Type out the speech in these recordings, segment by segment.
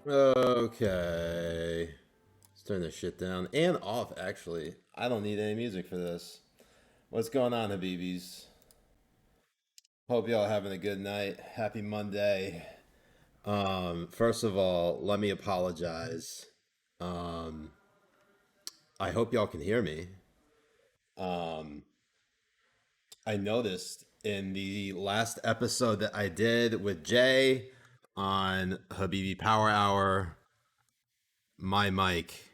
Okay. Let's turn this shit down and off, actually. I don't need any music for this. What's going on, Habibis? Hope y'all having a good night. Happy Monday. First of all, let me apologize. Um, I hope y'all can hear me. Um, I noticed in the last episode that I did with Jay on Habibi Power Hour, my mic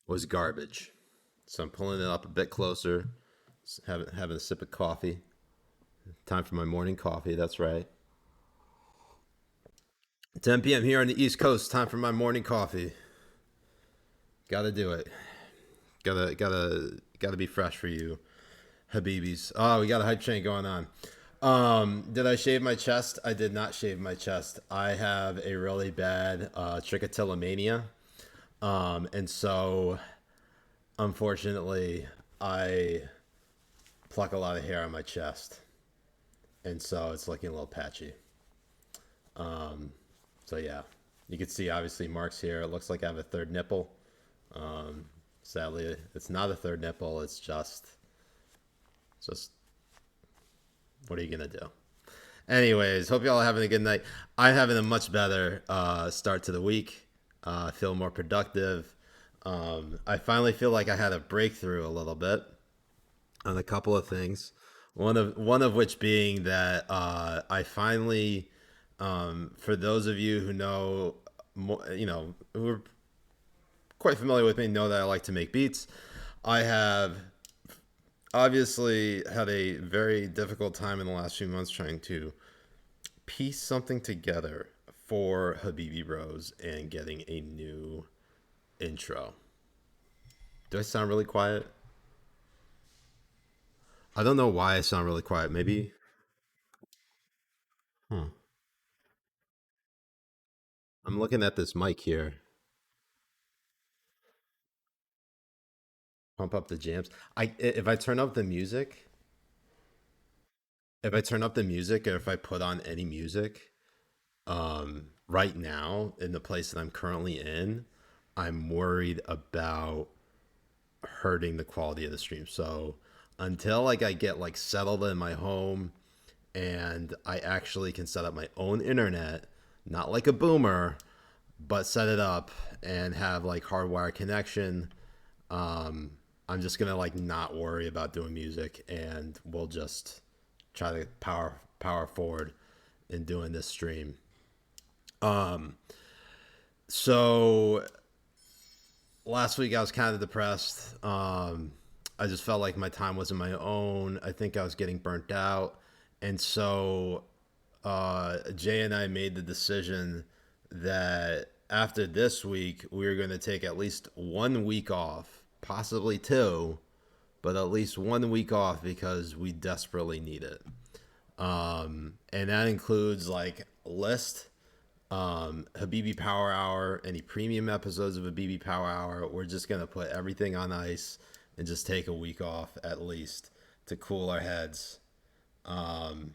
was garbage. So I'm pulling it up a bit closer, having a sip of coffee. Time for my morning coffee. That's right. 10 p.m. here on the East Coast. Time for my morning coffee. Got to do it. Gotta be fresh for you, Habibis. Oh, we got a hype train going on. Did I shave my chest? I did not shave my chest. I have a really bad trichotillomania, and so unfortunately, I pluck a lot of hair on my chest, and so it's looking a little patchy. Um, so yeah, you can see obviously marks here. It looks like I have a third nipple. Um, Sadly, it's not a third nipple. It's just what are you gonna do? Anyways, hope y'all are having a good night. I'm having a much better start to the week. I feel more productive. I finally feel like I had a breakthrough a little bit on a couple of things. One of which being that I finally, for those of you who know, who are quite familiar with me, know that I like to make beats. I have obviously had a very difficult time in the last few months trying to piece something together for Habibi Bros and getting a new intro. Do I sound really quiet? I don't know why I sound really quiet. Maybe. Huh. I'm looking at this mic here. Pump up the jams. If I turn up the music, if I turn up the music, or if I put on any music, right now in the place that I'm currently in, I'm worried about hurting the quality of the stream. So until like I get like settled in my home and I actually can set up my own internet, not like a boomer, but set it up and have like hardwire connection. I'm just gonna like not worry about doing music, and we'll just try to power forward in doing this stream. Um, so last week I was kind of depressed. I just felt like my time wasn't my own. I think I was getting burnt out, and so Jay and I made the decision that after this week we were going to take at least 1 week off, possibly two, but at least 1 week off because we desperately need it. And that includes like list Habibi Power Hour, any premium episodes of Habibi Power Hour. We're just gonna put everything on ice and just take a week off at least to cool our heads, and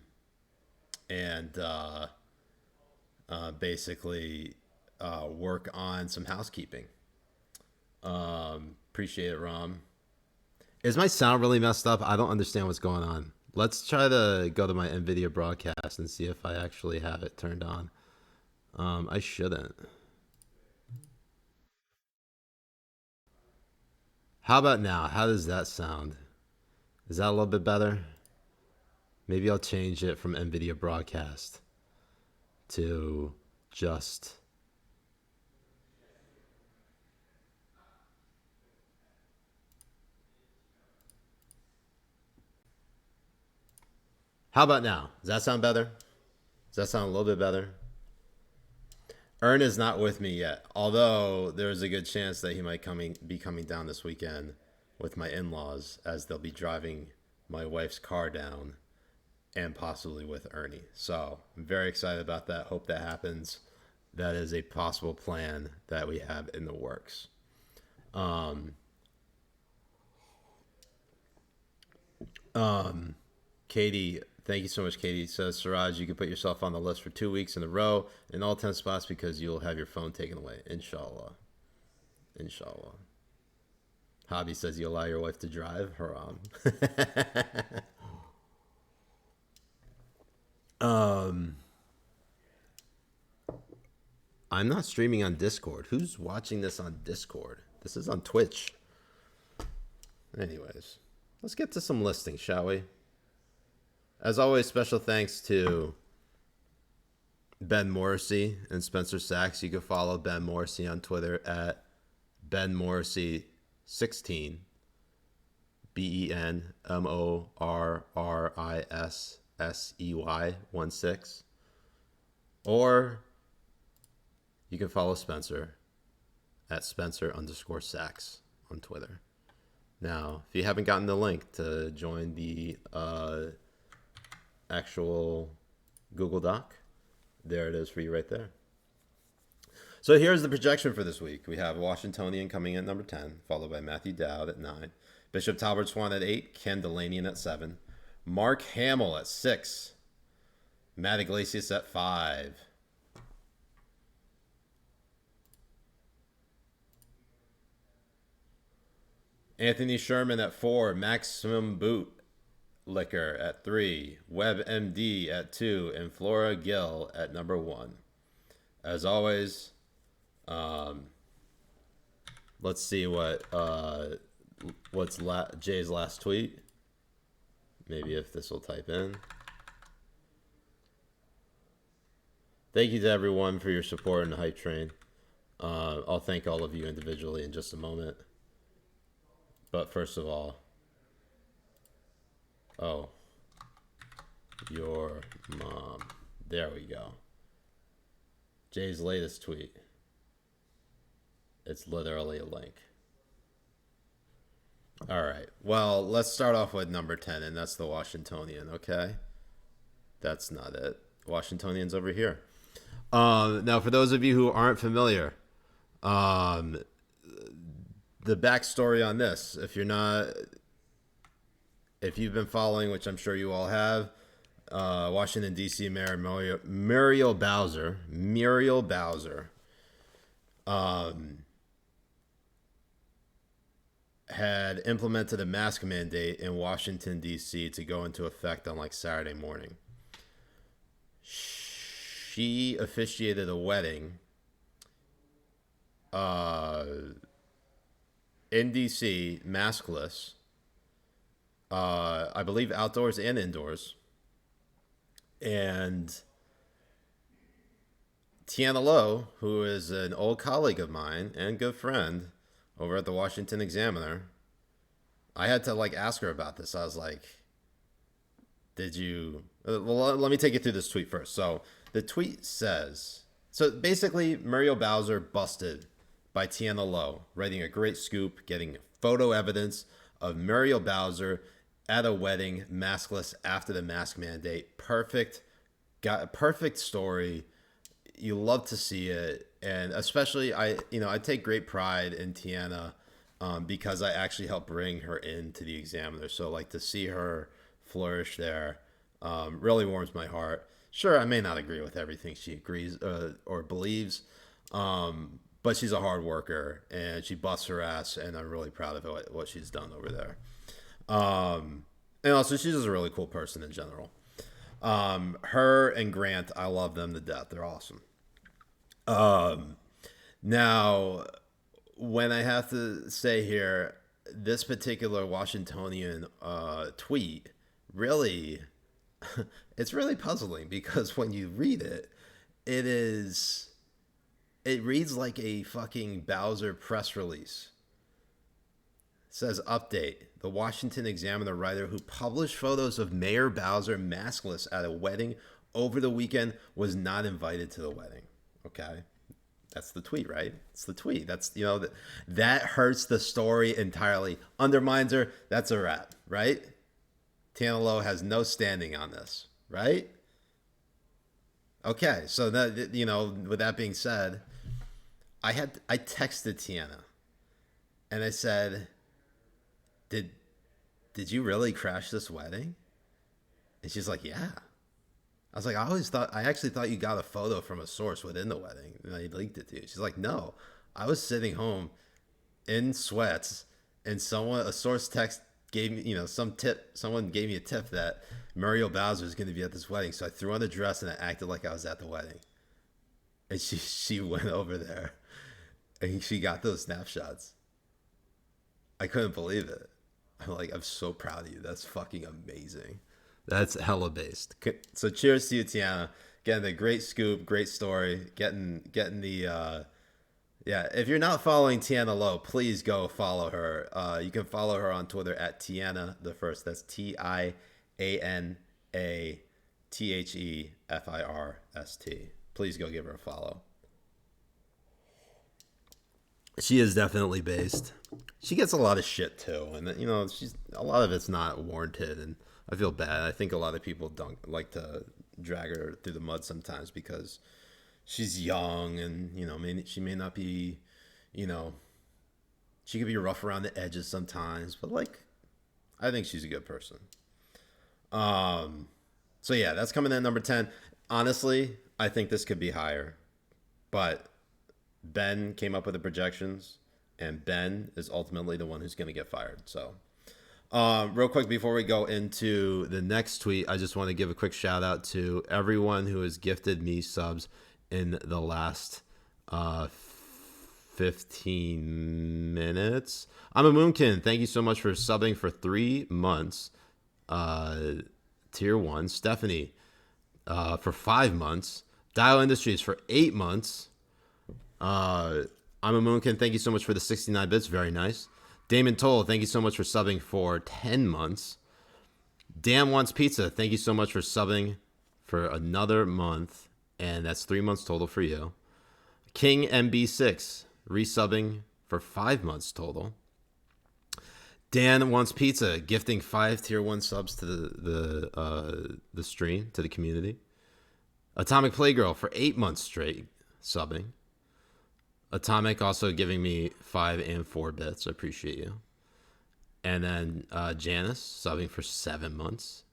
basically work on some housekeeping. Appreciate it, Rom. Is my sound really messed up? I don't understand what's going on. Let's try to go to my NVIDIA broadcast and see if I actually have it turned on. I shouldn't. How about now? How does that sound? Is that a little bit better? Maybe I'll change it from NVIDIA broadcast to just. How about now? Does that sound better? Does that sound a little bit better? Ern is not with me yet, although there is a good chance that he might be coming down this weekend with my in-laws, as they'll be driving my wife's car down, and possibly with Ernie. So I'm very excited about that. Hope that happens. That is a possible plan that we have in the works. Um, Katie, Thank you so much, Katie. Says Siraj, you can put yourself on the list for 2 weeks in a row in all 10 spots because you'll have your phone taken away. Inshallah. Inshallah. Hobby says you allow your wife to drive. Haram. I'm not streaming on Discord. Who's watching this on Discord? This is on Twitch. Anyways, let's get to some listings, shall we? As always, special thanks to Ben Morrissey and Spencer Sachs. You can follow Ben Morrissey on Twitter at Ben Morrissey16. BenMorrissey16. Or you can follow Spencer at Spencer_Sachs on Twitter. Now, if you haven't gotten the link to join the actual Google Doc, there it is for you right there. So here's the projection for this week. We have Washingtonian coming in at number 10, followed by Matthew Dowd at 9, Bishop Talbot Swan at 8, Ken Delanian at 7, Mark Hamill at 6, Matt Iglesias at 5, Anthony Sherman at 4, Maximum Boot Liquor at 3, WebMD at 2, and Flora Gill at number 1. As always, let's see what's Jay's last tweet. Maybe if this will type in. Thank you to everyone for your support in the hype train. I'll thank all of you individually in just a moment. But first of all, your mom. There we go. Jay's latest tweet. It's literally a link. All right. Well, let's start off with number 10, and that's the Washingtonian, okay? That's not it. Washingtonian's over here. Now, for those of you who aren't familiar, the backstory on this, if you've been following, which I'm sure you all have, Washington, D.C. Mayor Muriel Bowser had implemented a mask mandate in Washington, D.C. to go into effect on like Saturday morning. She officiated a wedding in D.C., maskless, I believe outdoors and indoors. And Tiana Lowe, who is an old colleague of mine and good friend over at the Washington Examiner, I had to like ask her about this. I was like, did you... Well, let me take you through this tweet first. So the tweet says... So basically, Muriel Bowser busted by Tiana Lowe, writing a great scoop, getting photo evidence of Muriel Bowser at a wedding, maskless after the mask mandate. Perfect. Got a perfect story. You love to see it. And especially, I take great pride in Tiana because I actually helped bring her into the Examiner. So like to see her flourish there really warms my heart. Sure, I may not agree with everything she agrees or believes, but she's a hard worker and she busts her ass, and I'm really proud of what she's done over there. And also, she's just a really cool person in general. Her and Grant, I love them to death. They're awesome. Now, when I have to say here, this particular Washingtonian tweet really, it's really puzzling because when you read it, it reads like a fucking Bowser press release. It says, update. The Washington Examiner writer who published photos of Mayor Bowser maskless at a wedding over the weekend was not invited to the wedding. Okay. That's the tweet, right? It's the tweet. That's, that hurts the story entirely. Undermines her. That's a wrap, right? Tiana Lowe has no standing on this, right? Okay. So that, with that being said, I texted Tiana and I said, did you really crash this wedding? And she's like, yeah. I was like, I actually thought you got a photo from a source within the wedding and I leaked it to you. She's like, no, I was sitting home in sweats and a source text gave me, someone gave me a tip that Muriel Bowser is going to be at this wedding. So I threw on a dress and I acted like I was at the wedding. And she went over there and she got those snapshots. I couldn't believe it. I'm like, I'm so proud of you. That's fucking amazing. That's hella based. So cheers to you, Tiana. Getting the great scoop, great story. Getting the yeah. If you're not following Tiana Lowe, please go follow her. You can follow her on Twitter at Tiana the First. That's TIANATHEFIRST. Please go give her a follow. She is definitely based. She gets a lot of shit too, and she's a lot of it's not warranted, and I feel bad. I think a lot of people don't like to drag her through the mud sometimes because she's young, and she may not be, she could be rough around the edges sometimes, but I think she's a good person. So yeah, that's coming in at number 10. Honestly, I think this could be higher, but Ben came up with the projections, and Ben is ultimately the one who's going to get fired. So, real quick before we go into the next tweet, I just want to give a quick shout out to everyone who has gifted me subs in the last 15 minutes. I'm a Moonkin. Thank you so much for subbing for 3 months. Tier 1. Stephanie for 5 months. Dial Industries for 8 months. I'm a Moonkin. Thank you so much for the 69 bits. Very nice. Damon Toll, thank you so much for subbing for 10 months. Dan Wants Pizza, thank you so much for subbing for another month. And that's 3 months total for you. King MB6, resubbing for 5 months total. Dan Wants Pizza, gifting 5 tier 1 subs to the stream, to the community. Atomic Playgirl for 8 months straight, subbing. Atomic also giving me 5 and 4 bits. I appreciate you. And then Janice subbing for 7 months.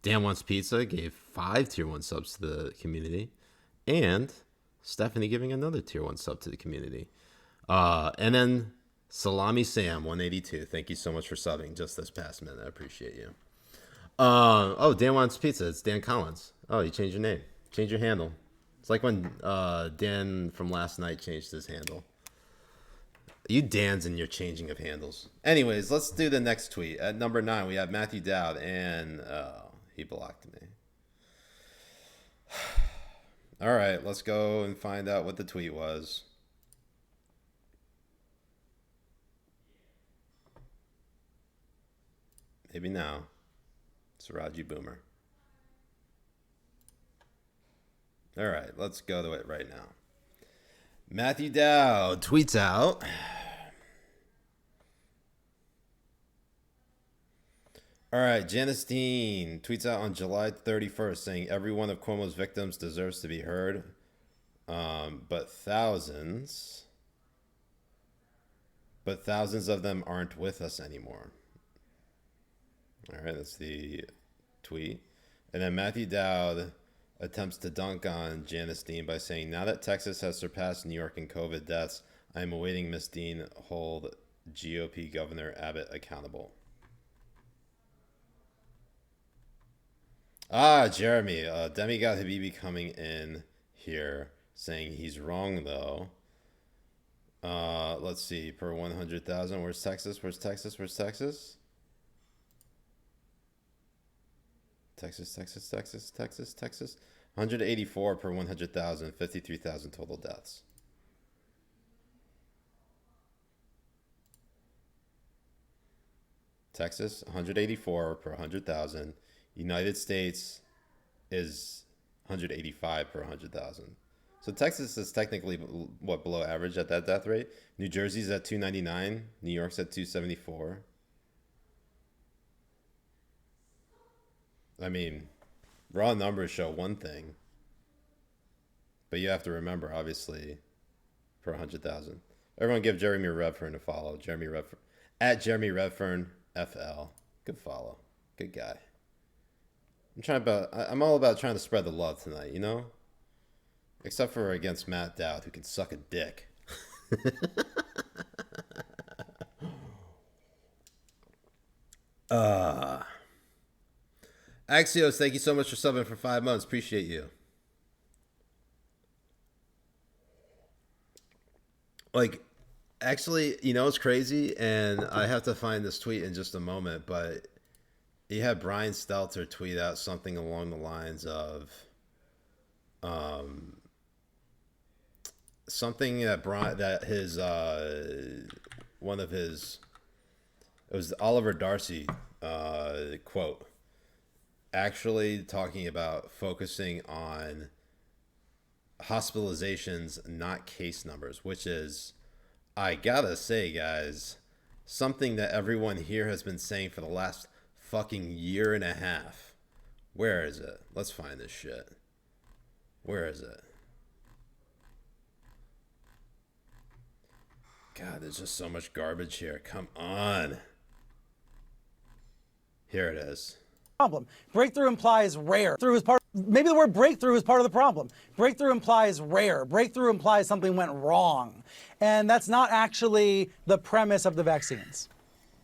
Dan Wants Pizza gave 5 tier 1 subs to the community. And Stephanie giving another tier 1 sub to the community. And then Salami Sam 182. Thank you so much for subbing just this past minute. I appreciate you. Dan Wants Pizza. It's Dan Collins. Oh, you changed your name. Change your handle. It's like when Dan from last night changed his handle. You Dans and your changing of handles. Anyways, let's do the next tweet. At number 9, we have Matthew Dowd, and he blocked me. All right, let's go and find out what the tweet was. Maybe now. It's Raji Boomer. All right, let's go to it right now. Matthew Dowd tweets out. All right, Janice Dean tweets out on July 31st saying every one of Cuomo's victims deserves to be heard, but thousands of them aren't with us anymore. All right, that's the tweet. And then Matthew Dowd attempts to dunk on Janice Dean by saying, now that Texas has surpassed New York in COVID deaths, I am awaiting Miss Dean hold GOP Governor Abbott accountable. Jeremy, Demigod Habibi coming in here saying he's wrong though. Let's see, per 100,000. Where's Texas? Texas. 184 per 100,000, 53,000 total deaths. Texas, 184 per 100,000. United States is 185 per 100,000. So Texas is technically below average at that death rate. New Jersey's at 299. New York's at 274. I mean, raw numbers show one thing, but you have to remember, obviously, per 100,000. Everyone give Jeremy Redfern a follow. Jeremy Redfern at Jeremy Redfern FL. Good follow. Good guy. I'm all about trying to spread the love tonight, you know? Except for against Matt Dowd, who can suck a dick. uh Axios, thank you so much for subbing for 5 months. Appreciate you. Like, actually, you know, it's crazy, and I have to find this tweet in just a moment, but you had Brian Stelter tweet out something along the lines of um, something that his one of his, it was Oliver Darcy quote, actually talking about focusing on hospitalizations, not case numbers, which is, I gotta say, guys, something that everyone here has been saying for the last fucking year and a half. Where is it? Let's find this shit. Where is it? God, there's just so much garbage here. Come on. Here it is. Problem. Breakthrough implies rare. Through is part. Maybe the word breakthrough is part of the problem. Breakthrough implies rare. Breakthrough implies something went wrong, and that's not actually the premise of the vaccines.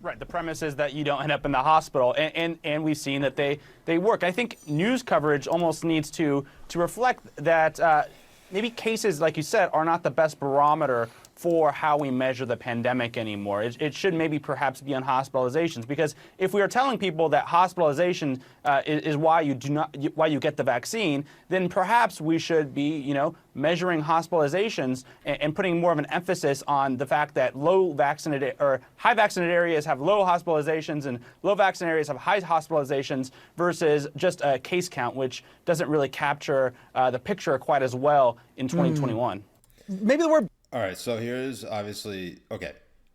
Right. The premise is that you don't end up in the hospital, and we've seen that they work. I think news coverage almost needs to reflect that maybe cases, like you said, are not the best barometer for how we measure the pandemic anymore. It should maybe perhaps be on hospitalizations, because if we are telling people that hospitalization is why you get the vaccine, then perhaps we should be measuring hospitalizations and putting more of an emphasis on the fact that high vaccinated areas have low hospitalizations and low vaccinated areas have high hospitalizations, versus just a case count, which doesn't really capture the picture quite as well in 2021. Maybe the word. All right, so here's obviously, okay,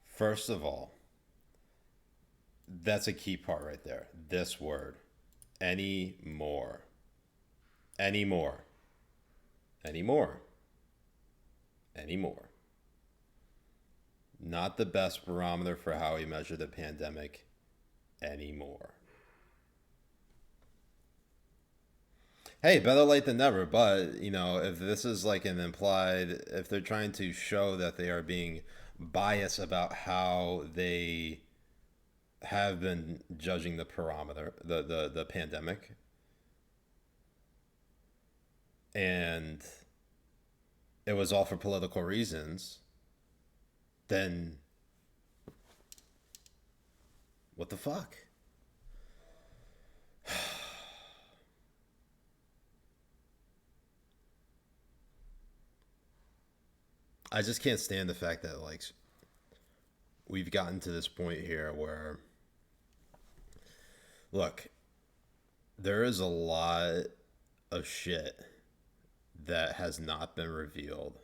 first of all, that's a key part right there. This word, anymore. Anymore. Anymore. Anymore. Not the best barometer for how we measure the pandemic anymore. Hey, better late than never, but, if this is like an implied, if they're trying to show that they are being biased about how they have been judging the parameter, the pandemic, and it was all for political reasons, then what the fuck? I just can't stand the fact that, like, we've gotten to this point here where, look, there is a lot of shit that has not been revealed,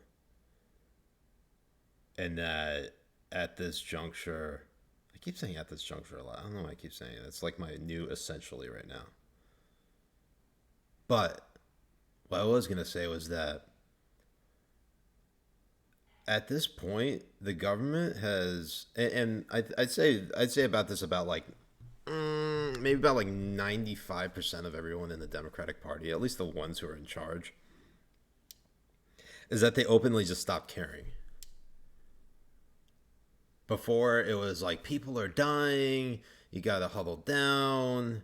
and that at this juncture, I keep saying at this juncture a lot. I don't know why I keep saying it. It's like my new essentially right now. But what I was going to say was that at this point, the government has, and I'd say about this about like maybe about like 95% of everyone in the Democratic Party, at least the ones who are in charge, is that they openly just stopped caring. Before, it was like, people are dying, you gotta huddle down,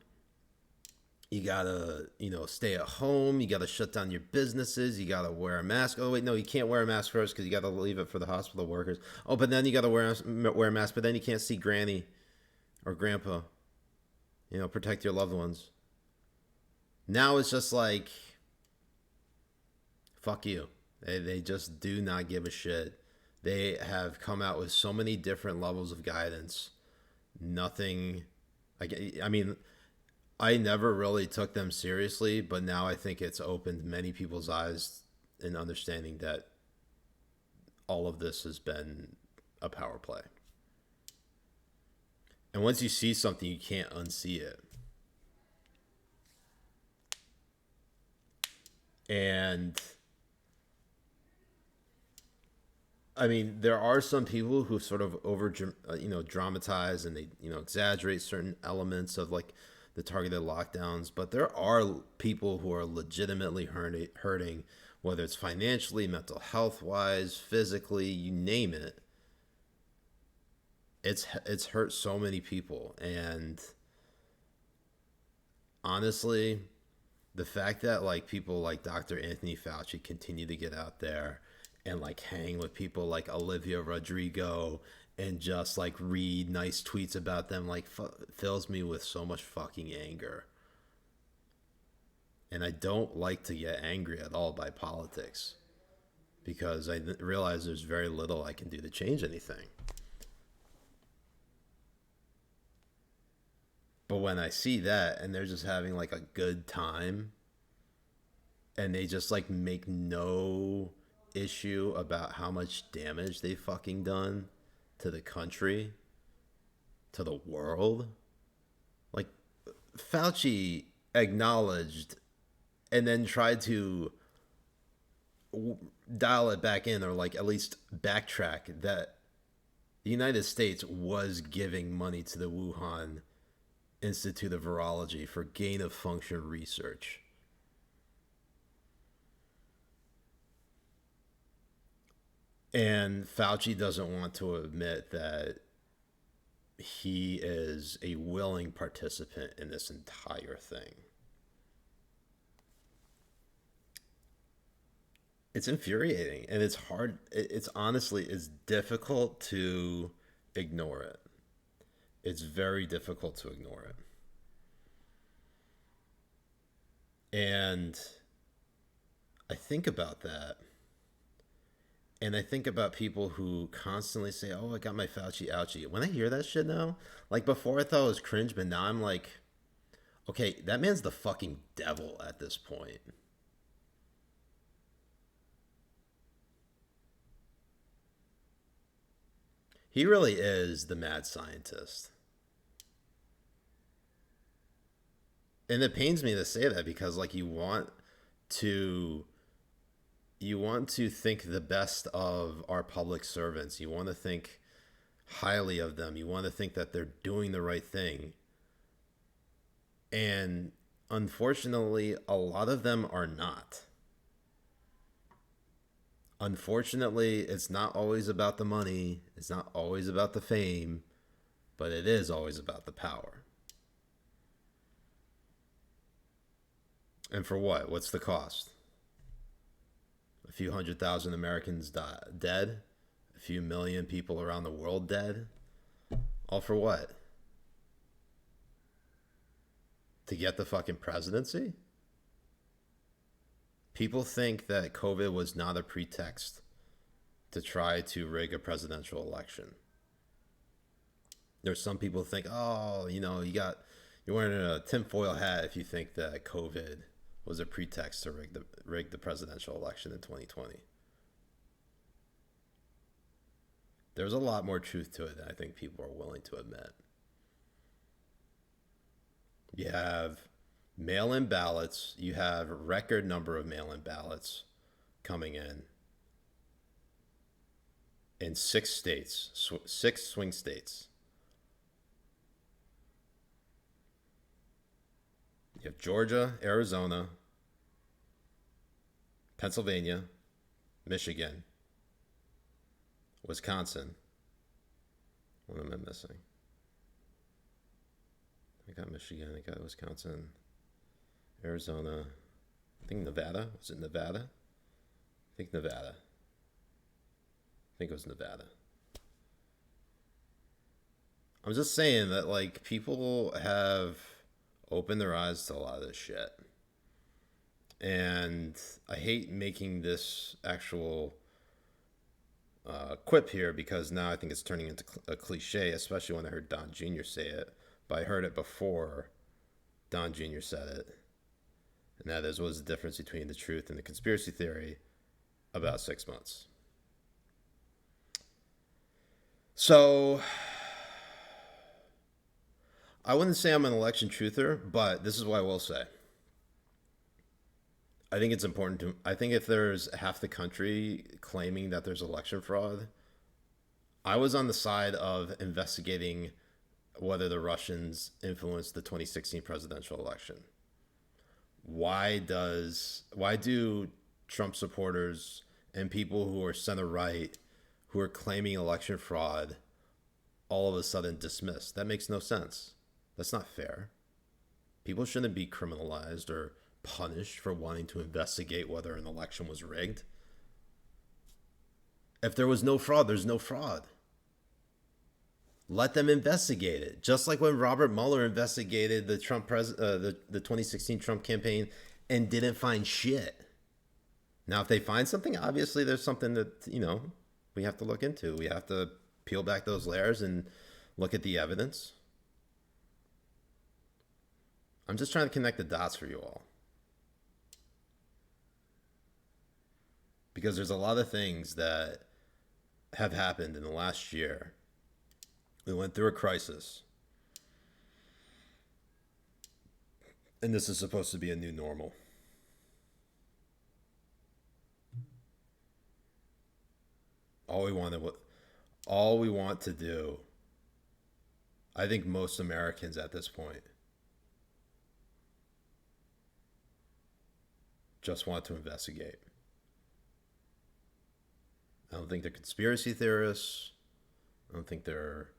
you gotta, stay at home, you gotta shut down your businesses, you gotta wear a mask. Oh, wait, no, you can't wear a mask first because you gotta leave it for the hospital workers. Oh, but then you gotta wear a mask, but then you can't see granny or grandpa. Protect your loved ones. Now it's just like, fuck you. They just do not give a shit. They have come out with so many different levels of guidance. Nothing, I mean, I never really took them seriously, but now I think it's opened many people's eyes in understanding that all of this has been a power play. And once you see something, you can't unsee it. And I mean, there are some people who sort of dramatize, and they, exaggerate certain elements of like the targeted lockdowns, but there are people who are legitimately hurting, whether it's financially, mental health wise, physically, you name it. It's hurt so many people. And honestly, the fact that like people like Dr. Anthony Fauci continue to get out there and like hang with people like Olivia Rodrigo and just like read nice tweets about them like fills me with so much fucking anger. And I don't like to get angry at all by politics because I realize there's very little I can do to change anything. But when I see that and they're just having like a good time and they just like make no issue about how much damage they fucking done to the country, to the world. Like Fauci acknowledged and then tried to dial it back in, or like at least backtrack, that the United States was giving money to the Wuhan Institute of Virology for gain of function research. And Fauci doesn't want to admit that he is a willing participant in this entire thing. It's infuriating, and it's hard. It's honestly, it's difficult to ignore it. It's very difficult to ignore it. And I think about that. And I think about people who constantly say, oh, I got my Fauci ouchie. When I hear that shit now, like before I thought it was cringe, but now I'm like, okay, that man's the fucking devil at this point. He really is the mad scientist. And it pains me to say that because like you want to think the best of our public servants. You want to think highly of them. You want to think that they're doing the right thing. And unfortunately, a lot of them are not. Unfortunately, it's not always about the money. It's not always about the fame, but it is always about the power. And for what? What's the cost? A few 100,000 Americans dead? A few million people around the world dead? All for what? To get the fucking presidency? People think that COVID was not a pretext to try to rig a presidential election. There's some people who think, oh, you're wearing a tinfoil hat if you think that COVID was a pretext to rig the presidential election in 2020. There's a lot more truth to it than I think people are willing to admit. You have mail-in ballots. You have a record number of mail-in ballots coming in 6 states, 6 swing states. You have Georgia, Arizona, Pennsylvania, Michigan, Wisconsin. What am I missing? I got Michigan, I got Wisconsin, Arizona, I think Nevada. Was it Nevada? I think Nevada. I think it was Nevada. I'm just saying that, like, people have opened their eyes to a lot of this shit. And I hate making this actual quip here because now I think it's turning into a cliche, especially when I heard Don Jr. say it. But I heard it before Don Jr. said it. And that is, what is the difference between the truth and the conspiracy theory? About 6 months. So I wouldn't say I'm an election truther, but this is what I will say. I think it's important I think if there's half the country claiming that there's election fraud, I was on the side of investigating whether the Russians influenced the 2016 presidential election. Why do Trump supporters and people who are center right who are claiming election fraud all of a sudden dismissed? That makes no sense. That's not fair. People shouldn't be criminalized or punished for wanting to investigate whether an election was rigged. If there was no fraud, there's no fraud. Let them investigate it. Just like when Robert Mueller investigated the the 2016 Trump campaign and didn't find shit. Now, if they find something, obviously there's something that, we have to look into. We have to peel back those layers and look at the evidence. I'm just trying to connect the dots for you all. Because there's a lot of things that have happened in the last year. We went through a crisis. And this is supposed to be a new normal. All we want to do, I think most Americans at this point just want to investigate. I don't think they're conspiracy theorists. I don't think they're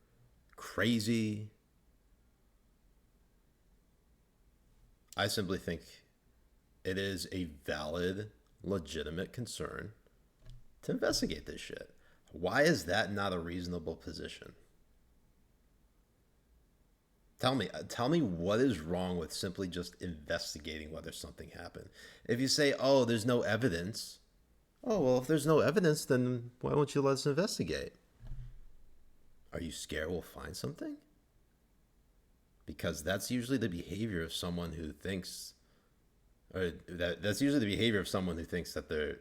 crazy. I simply think it is a valid, legitimate concern to investigate this shit. Why is that not a reasonable position? Tell me what is wrong with simply just investigating whether something happened. If you say, oh, there's no evidence. Oh, well, if there's no evidence, then why won't you let us investigate? Are you scared we'll find something? Because that's usually the behavior of someone who thinks, that's usually the behavior of someone who thinks that they're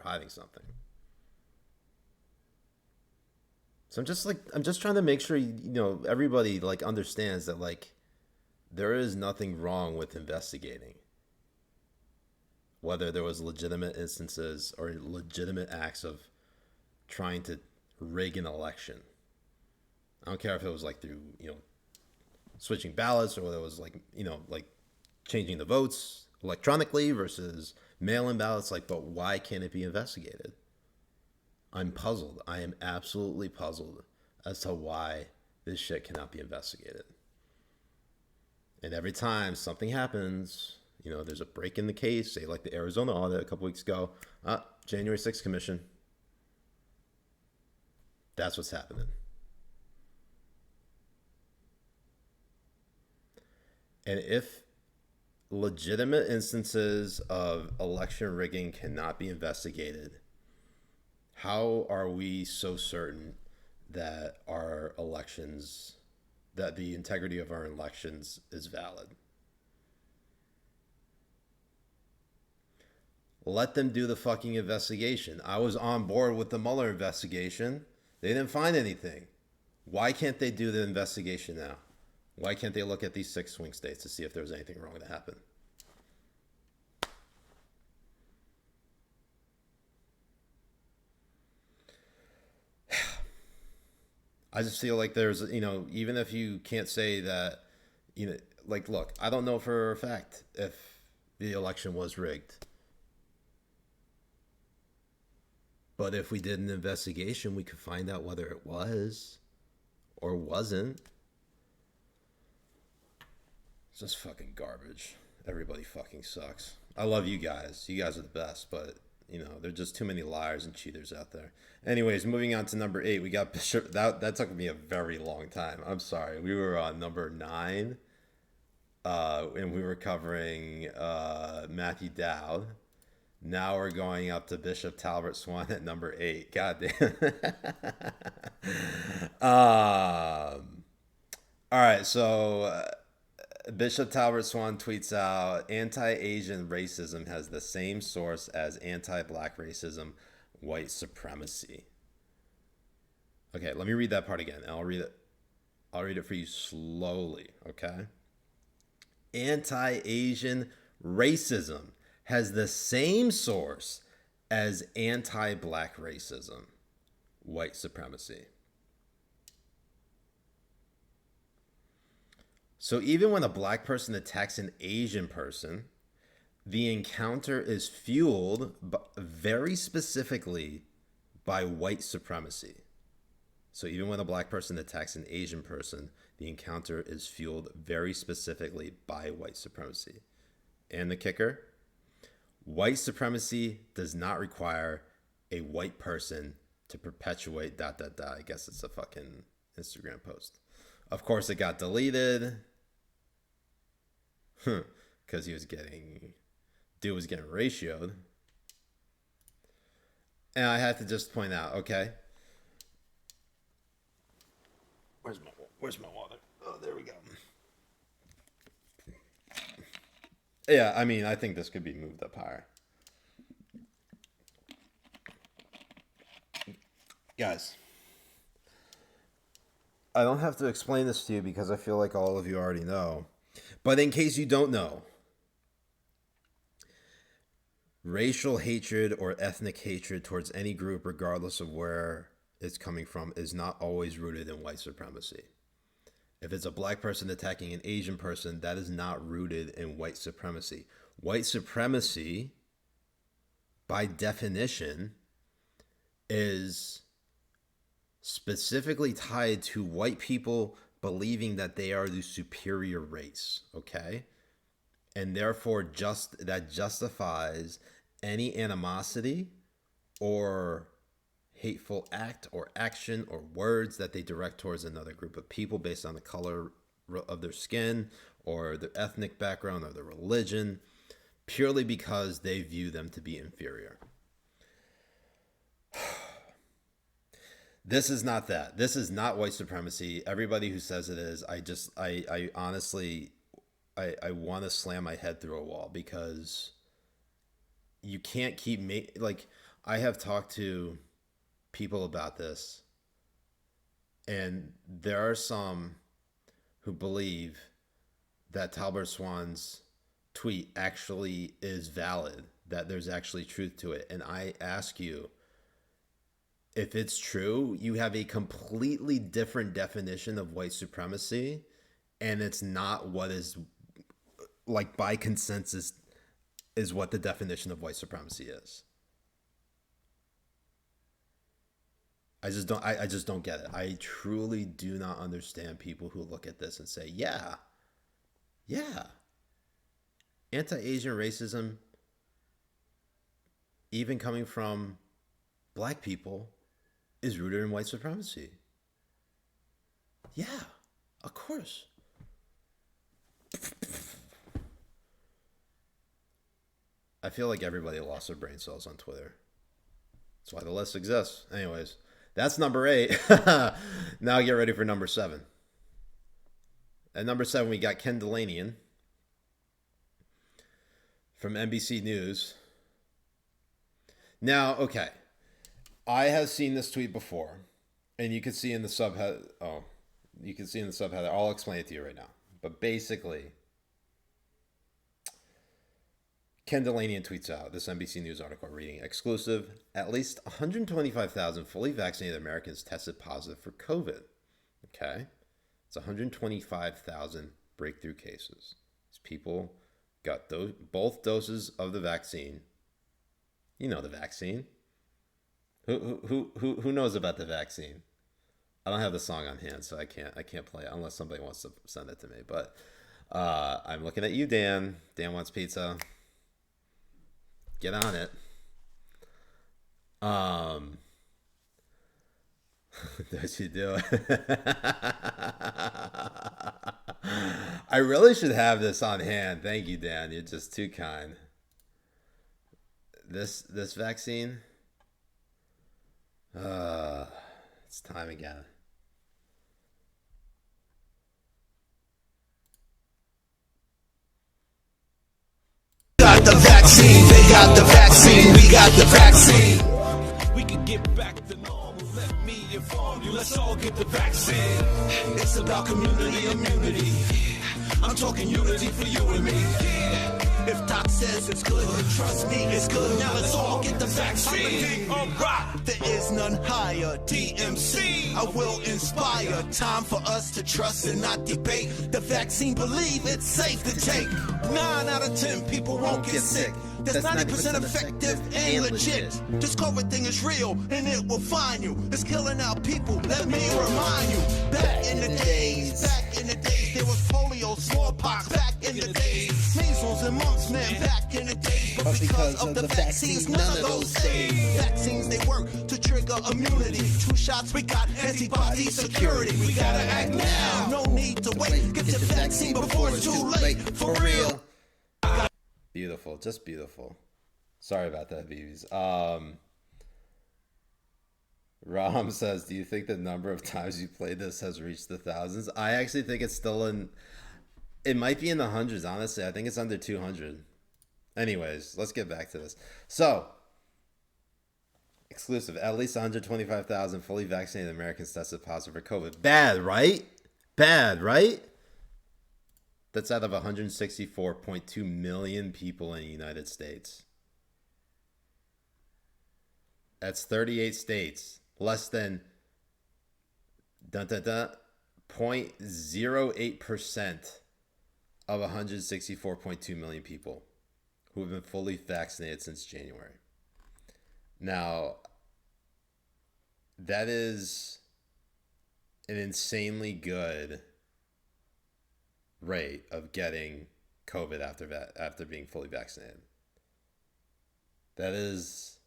hiding something. So I'm just trying to make sure everybody understands that there is nothing wrong with investigating. Whether there was legitimate instances or legitimate acts of trying to rig an election. I don't care if it was through, switching ballots, or whether it was changing the votes electronically versus mail-in ballots. But why can't it be investigated? I'm puzzled. I am absolutely puzzled as to why this shit cannot be investigated. And every time something happens, there's a break in the case, say like the Arizona audit a couple weeks ago, January 6th commission. That's what's happening. And if legitimate instances of election rigging cannot be investigated, how are we so certain that that the integrity of our elections is valid? Let them do the fucking investigation. I was on board with the Mueller investigation. They didn't find anything. Why can't they do the investigation now? Why can't they look at these 6 swing states to see if there was anything wrong that happened? I just feel like there's, even if you can't say that, look, I don't know for a fact if the election was rigged. But if we did an investigation, we could find out whether it was or wasn't. It's just fucking garbage. Everybody fucking sucks. I love you guys. You guys are the best, but there are just too many liars and cheaters out there. Anyways, moving on to number 8, we got Bishop. That took me a very long time. I'm sorry. We were on number 9, and we were covering Matthew Dowd. Now we're going up to Bishop Talbot Swan at number 8. God damn. All right, so Bishop Talbot Swan tweets out, anti-Asian racism has the same source as anti-black racism, white supremacy. Okay, let me read that part again. I'll read it for you slowly, okay? Anti-Asian racism has the same source as anti-black racism, white supremacy. So even when a black person attacks an Asian person, the encounter is fueled very specifically by white supremacy. So even when a black person attacks an Asian person, the encounter is fueled very specifically by white supremacy. And the kicker, white supremacy does not require a white person to perpetuate ... I guess it's a fucking Instagram post. Of course, it got deleted. Because dude was getting ratioed. And I had to just point out, okay. Where's my water? Oh, there we go. Yeah, I mean, I think this could be moved up higher. Guys, I don't have to explain this to you because I feel like all of you already know. But in case you don't know, racial hatred or ethnic hatred towards any group, regardless of where it's coming from, is not always rooted in white supremacy. If it's a black person attacking an Asian person, that is not rooted in white supremacy. White supremacy, by definition, is specifically tied to white people believing that they are the superior race, okay? And therefore, that justifies any animosity or hateful act or action or words that they direct towards another group of people based on the color of their skin or their ethnic background or their religion, purely because they view them to be inferior. This is not that. This is not white supremacy. Everybody who says it is, I honestly want to slam my head through a wall, because you can't keep I have talked to people about this, and there are some who believe that Talbot Swan's tweet actually is valid, that there's actually truth to it. And I ask you, if it's true, you have a completely different definition of white supremacy, and it's not what is, like, by consensus is what the definition of white supremacy is. I just don't get it. I truly do not understand people who look at this and say, yeah, anti-Asian racism, even coming from black people, is rooted in white supremacy. Yeah, of course. I feel like everybody lost their brain cells on Twitter. That's why the list exists. Anyways, that's number 8. Now get ready for number 7. At number 7, we got Ken Dilanian from NBC News. Now, okay, I have seen this tweet before, and you can see in the subhead. Oh, you can see in the subheader. I'll explain it to you right now. But basically, Ken Dilanian tweets out this NBC News article, reading exclusive: at least 125,000 fully vaccinated Americans tested positive for COVID. Okay, it's 125,000 breakthrough cases. These people got both doses of the vaccine. You know the vaccine. Who knows about the vaccine? I don't have the song on hand, so I can't play it unless somebody wants to send it to me. But I'm looking at you, Dan. Dan wants pizza. Get on it. Don't you do it? I really should have this on hand. Thank you, Dan. You're just too kind. This vaccine. It's time again. Got the vaccine, they got the vaccine, we got the vaccine. We can get back to normal, let me inform you, let's all get the vaccine. It's about community immunity. I'm talking unity for you and me. If Doc says it's good, trust me, it's good. Now let's all get the vaccine. Alright, there is none higher. DMC, I will inspire. Time for us to trust and not debate. The vaccine, believe it's safe to take. 9 out of 10 people won't get sick. That's 90% effective and legit. This COVID thing is real and it will find you. It's killing our people, let me remind you. Back in the days, there was polio, smallpox. Back in the days, measles and mumps, man. Back in the days, but because of the vaccines, none of those stays. Vaccines, they work to trigger immunity. 2 shots, we got antibody security. We gotta act now, no need to wait. Get your vaccine before it's too late, for real. Beautiful, just beautiful. Sorry about that, BBs. Ram says, do you think the number of times you played this has reached the thousands? I actually think it's still in, it might be in the hundreds, honestly. I think it's under 200. Anyways, let's get back to this. So, exclusive, at least 125,000 fully vaccinated Americans tested positive for COVID. Bad, right? Bad, right? That's out of 164.2 million people in the United States. That's 38 states. Less than 0.08% of 164.2 million people who have been fully vaccinated since January. Now, that is an insanely good rate of getting COVID after being fully vaccinated. That is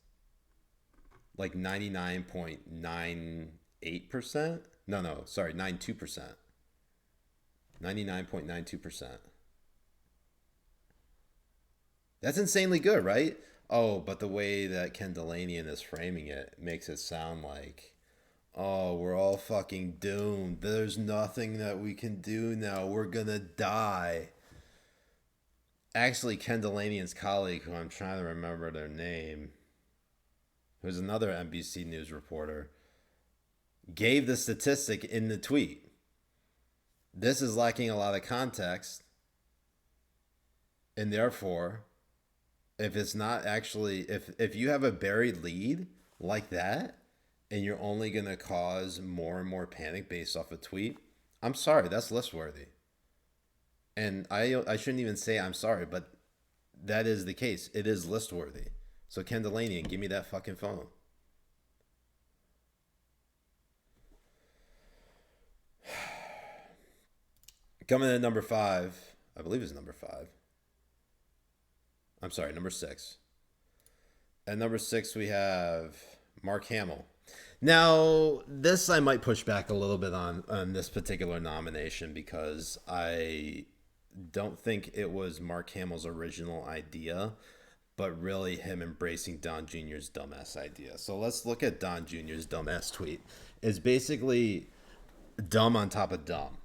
like 99.98%. No, sorry, 92%. 99.92%. That's insanely good, right? Oh, but the way that Ken Delanian is framing it makes it sound like, oh, we're all fucking doomed. There's nothing that we can do now. We're gonna die. Actually, Ken Delanian's colleague, who I'm trying to remember their name, who's another NBC News reporter, gave the statistic in the tweet. This is lacking a lot of context. And therefore, if it's not actually, if you have a buried lead like that, and you're only going to cause more and more panic based off a tweet, I'm sorry, that's list worthy. And I shouldn't even say I'm sorry, but that is the case. It is list worthy. So Ken Delanian, give me that fucking phone. Coming in at number 5, I believe it's number 5. I'm sorry, number 6. At number 6, we have Mark Hamill. Now, this I might push back a little bit on this particular nomination because I don't think it was Mark Hamill's original idea, but really him embracing Don Jr.'s dumbass idea. So let's look at Don Jr.'s dumbass tweet. It's basically dumb on top of dumb.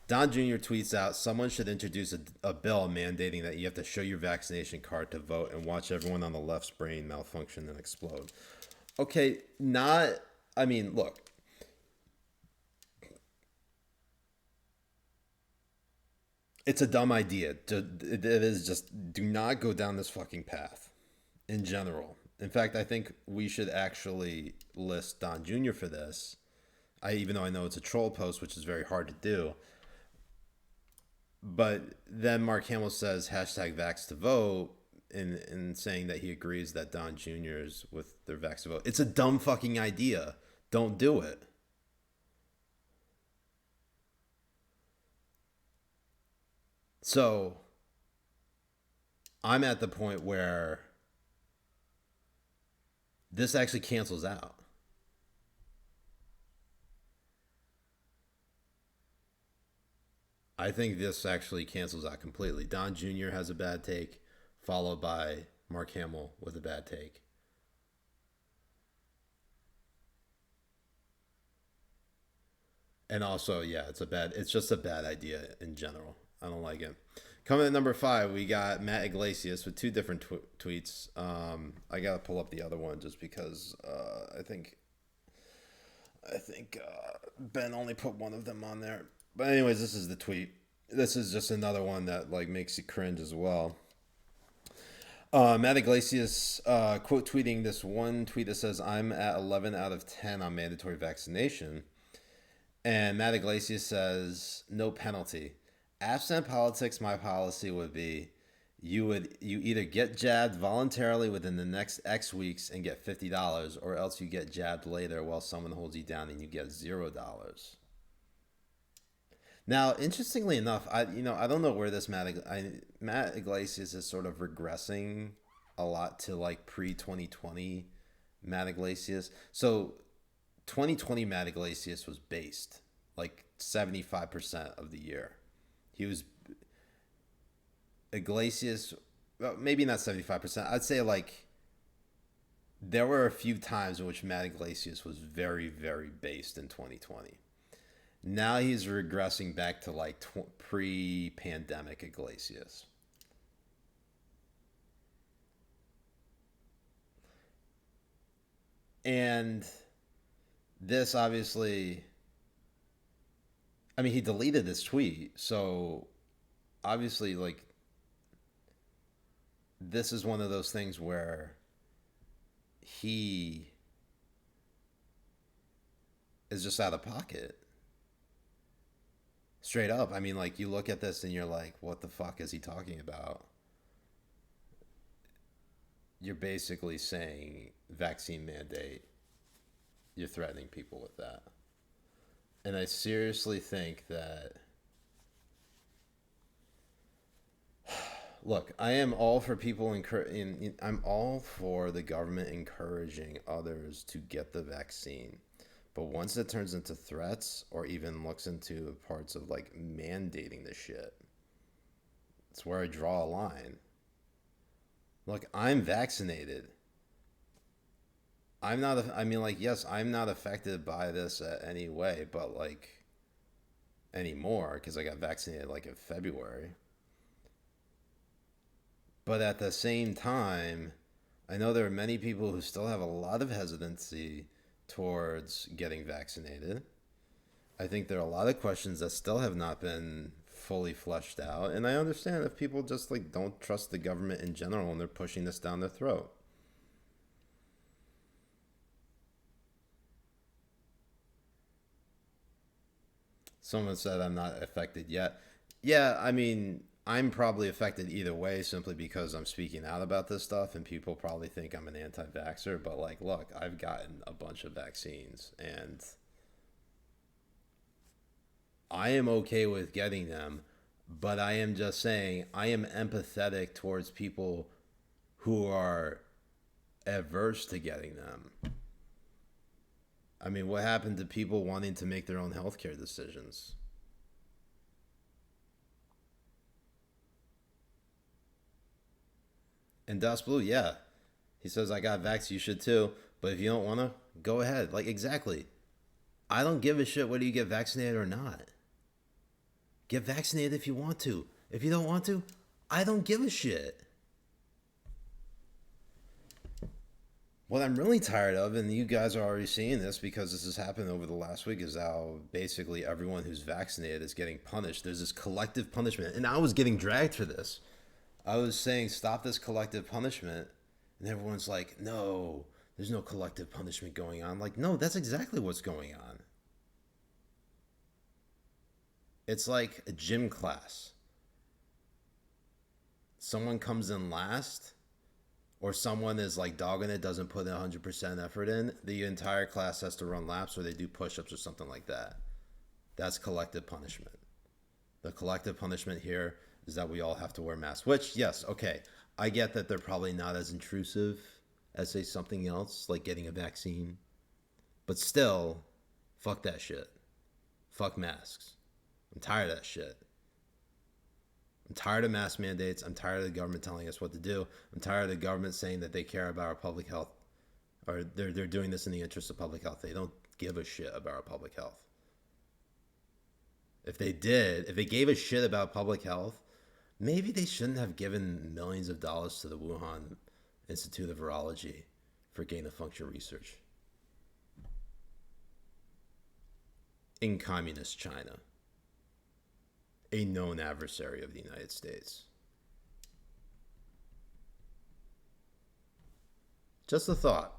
Don Jr. tweets out, someone should introduce a bill mandating that you have to show your vaccination card to vote and watch everyone on the left's brain malfunction and explode. Okay, look. It's a dumb idea. It is just, do not go down this fucking path in general. In fact, I think we should actually list Don Jr. for this. Even though I know it's a troll post, which is very hard to do. But then Mark Hamill says hashtag vax to vote in saying that he agrees that Don Jr.'s with their vax to vote. It's a dumb fucking idea. Don't do it. So I'm at the point where this actually cancels out. I think this actually cancels out completely. Don Jr. has a bad take, followed by Mark Hamill with a bad take. And also, yeah, it's just a bad idea in general. I don't like it. Coming at number 5, we got Matt Iglesias with 2 different tweets. I gotta pull up the other one just because I think Ben only put one of them on there. But anyways, this is the tweet. This is just another one that like makes you cringe as well. Matt Iglesias quote tweeting this one tweet that says, "I'm at 11 out of 10 on mandatory vaccination." And Matt Iglesias says, "No penalty. Absent politics, my policy would be you either get jabbed voluntarily within the next X weeks and get $50, or else you get jabbed later while someone holds you down and you get $0." Now, interestingly enough, I don't know where this Matt Iglesias is sort of regressing a lot to like pre-2020 Matt Iglesias. So 2020 Matt Iglesias was based like 75% of the year. He was Iglesias, well, maybe not 75%. I'd say like there were a few times in which Matt Iglesias was very, very based in 2020. Now he's regressing back to like pre-pandemic Iglesias. And this obviously, I mean, he deleted this tweet, so obviously, like, this is one of those things where he is just out of pocket. Straight up. I mean, like, you look at this and you're like, what the fuck is he talking about? You're basically saying vaccine mandate. You're threatening people with that. And I seriously think that, look, I am all for people I'm all for the government encouraging others to get the vaccine. But once it turns into threats or even looks into parts of like mandating the shit, it's where I draw a line. Look, I'm vaccinated. Yes, I'm not affected by this any way, but like anymore because I got vaccinated like in February. But at the same time, I know there are many people who still have a lot of hesitancy towards getting vaccinated. I think there are a lot of questions that still have not been fully fleshed out, and I understand if people just like don't trust the government in general and they're pushing this down their throat. Someone said I'm not affected yet. Yeah, I mean, I'm probably affected either way simply because I'm speaking out about this stuff and people probably think I'm an anti-vaxxer. But like, look, I've gotten a bunch of vaccines and I am okay with getting them. But I am just saying I am empathetic towards people who are averse to getting them. I mean, what happened to people wanting to make their own healthcare decisions? And Das Blue, yeah. He says, I got vax, you should too. But if you don't want to, go ahead. Like, exactly. I don't give a shit whether you get vaccinated or not. Get vaccinated if you want to. If you don't want to, I don't give a shit. What I'm really tired of, and you guys are already seeing this because this has happened over the last week, is how basically everyone who's vaccinated is getting punished. There's this collective punishment. And I was getting dragged for this. I was saying, stop this collective punishment. And everyone's like, no, there's no collective punishment going on. Like, no, that's exactly what's going on. It's like a gym class. Someone comes in last, or someone is like dogging it, doesn't put 100% effort in. The entire class has to run laps or they do push-ups or something like that. That's collective punishment. The collective punishment here is that we all have to wear masks, which, yes, okay, I get that they're probably not as intrusive as, say, something else, like getting a vaccine. But still, fuck that shit. Fuck masks. I'm tired of that shit. I'm tired of mask mandates. I'm tired of the government telling us what to do. I'm tired of the government saying that they care about our public health, or they're doing this in the interest of public health. They don't give a shit about our public health. If they did, if they gave a shit about public health, maybe they shouldn't have given millions of dollars to the Wuhan Institute of Virology for gain-of-function research in communist China, a known adversary of the United States. Just a thought.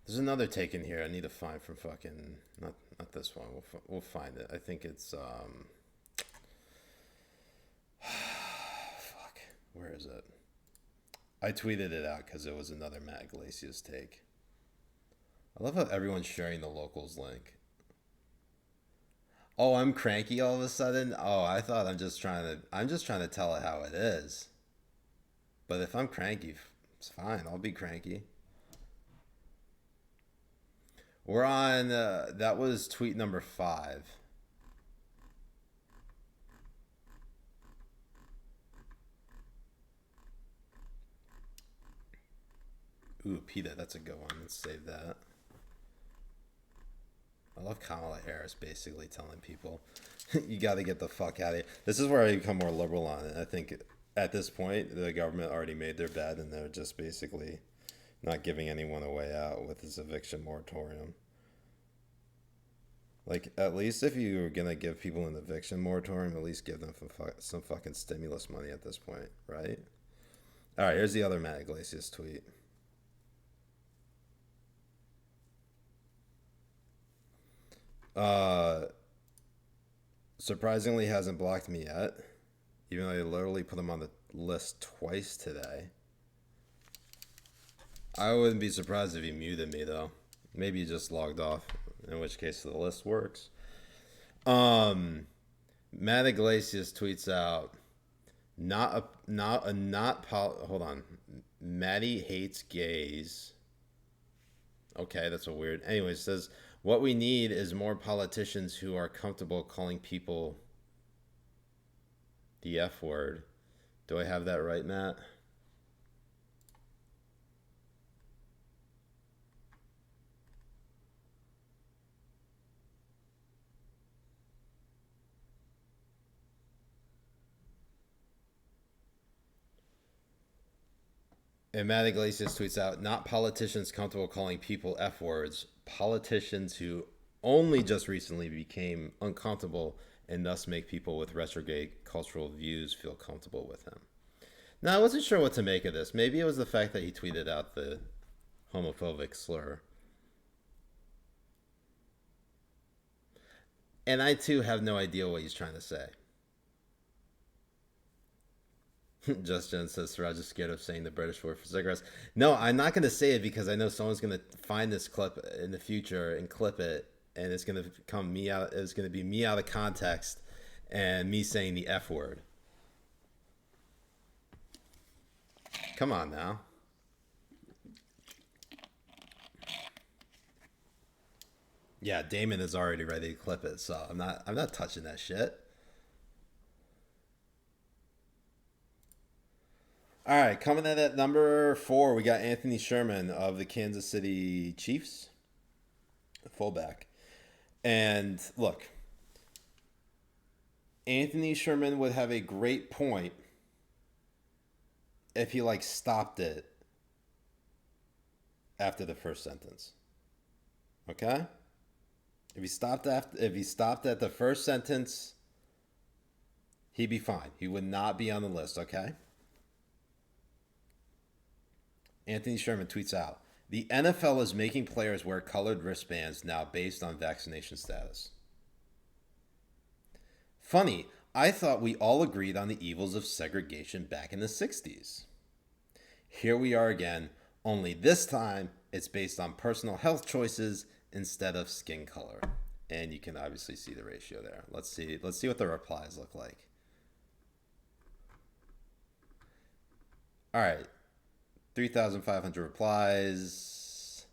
There's another take in here I need to find from fucking not this one. We'll find it. I think it's fuck. Where is it? I tweeted it out because it was another Matt Iglesias take. I love how everyone's sharing the locals link. Oh, I'm cranky all of a sudden. Oh, I thought I'm just trying to tell it how it is. But if I'm cranky, it's fine. I'll be cranky. We're on, that was tweet number 5. Ooh, PETA, that's a good one. Let's save that. I love Kamala Harris basically telling people, you got to get the fuck out of here. This is where I become more liberal on it. I think at this point, the government already made their bed and they're just basically not giving anyone a way out with this eviction moratorium. Like, at least if you're going to give people an eviction moratorium, at least give them some fucking stimulus money at this point, right? All right, here's the other Matt Iglesias tweet. Surprisingly hasn't blocked me yet, even though I literally put him on the list twice today. I wouldn't be surprised if he muted me though. Maybe he just logged off, in which case the list works. Matt Iglesias tweets out, hold on. Maddie hates gays. Okay, that's a weird. Anyway, says, what we need is more politicians who are comfortable calling people the F word. Do I have that right, Matt? And Matt Iglesias tweets out, not politicians comfortable calling people F words, politicians who only just recently became uncomfortable and thus make people with retrograde cultural views feel comfortable with him. Now, I wasn't sure what to make of this. Maybe it was the fact that he tweeted out the homophobic slur. And I, too, have no idea what he's trying to say. Justin says, Siraj is scared of saying the British word for cigarettes. No, I'm not going to say it because I know someone's going to find this clip in the future and clip it, and it's going to come me out. It's going to be me out of context and me saying the F word. Come on now. Yeah, Damon is already ready to clip it, so I'm not touching that shit. All right, coming in at number 4, we got Anthony Sherman of the Kansas City Chiefs, fullback. And look, Anthony Sherman would have a great point if he stopped it after the first sentence. Okay? If he stopped at the first sentence, he'd be fine. He would not be on the list, okay? Anthony Sherman tweets out, the NFL is making players wear colored wristbands now based on vaccination status. Funny, I thought we all agreed on the evils of segregation back in the 60s. Here we are again, only this time it's based on personal health choices instead of skin color. And you can obviously see the ratio there. Let's see what the replies look like. All right. 3,500 replies,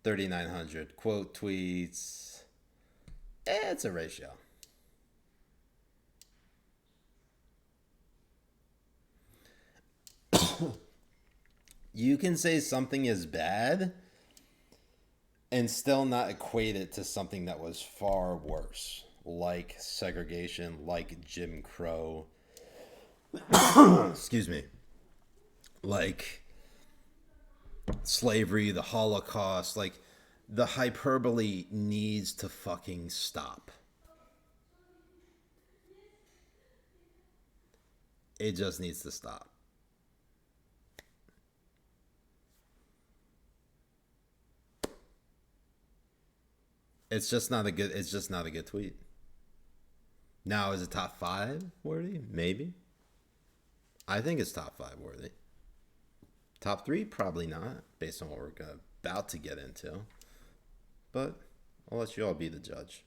3,900 quote tweets. It's a ratio. You can say something is bad and still not equate it to something that was far worse, like segregation, like Jim Crow. Excuse me. Like slavery, the Holocaust, the hyperbole needs to fucking stop. It just needs to stop. It's just not a good tweet. Now, is it top 5 worthy? Maybe. I think it's top 5 worthy. Top 3, probably not, based on what we're about to get into. But I'll let you all be the judge.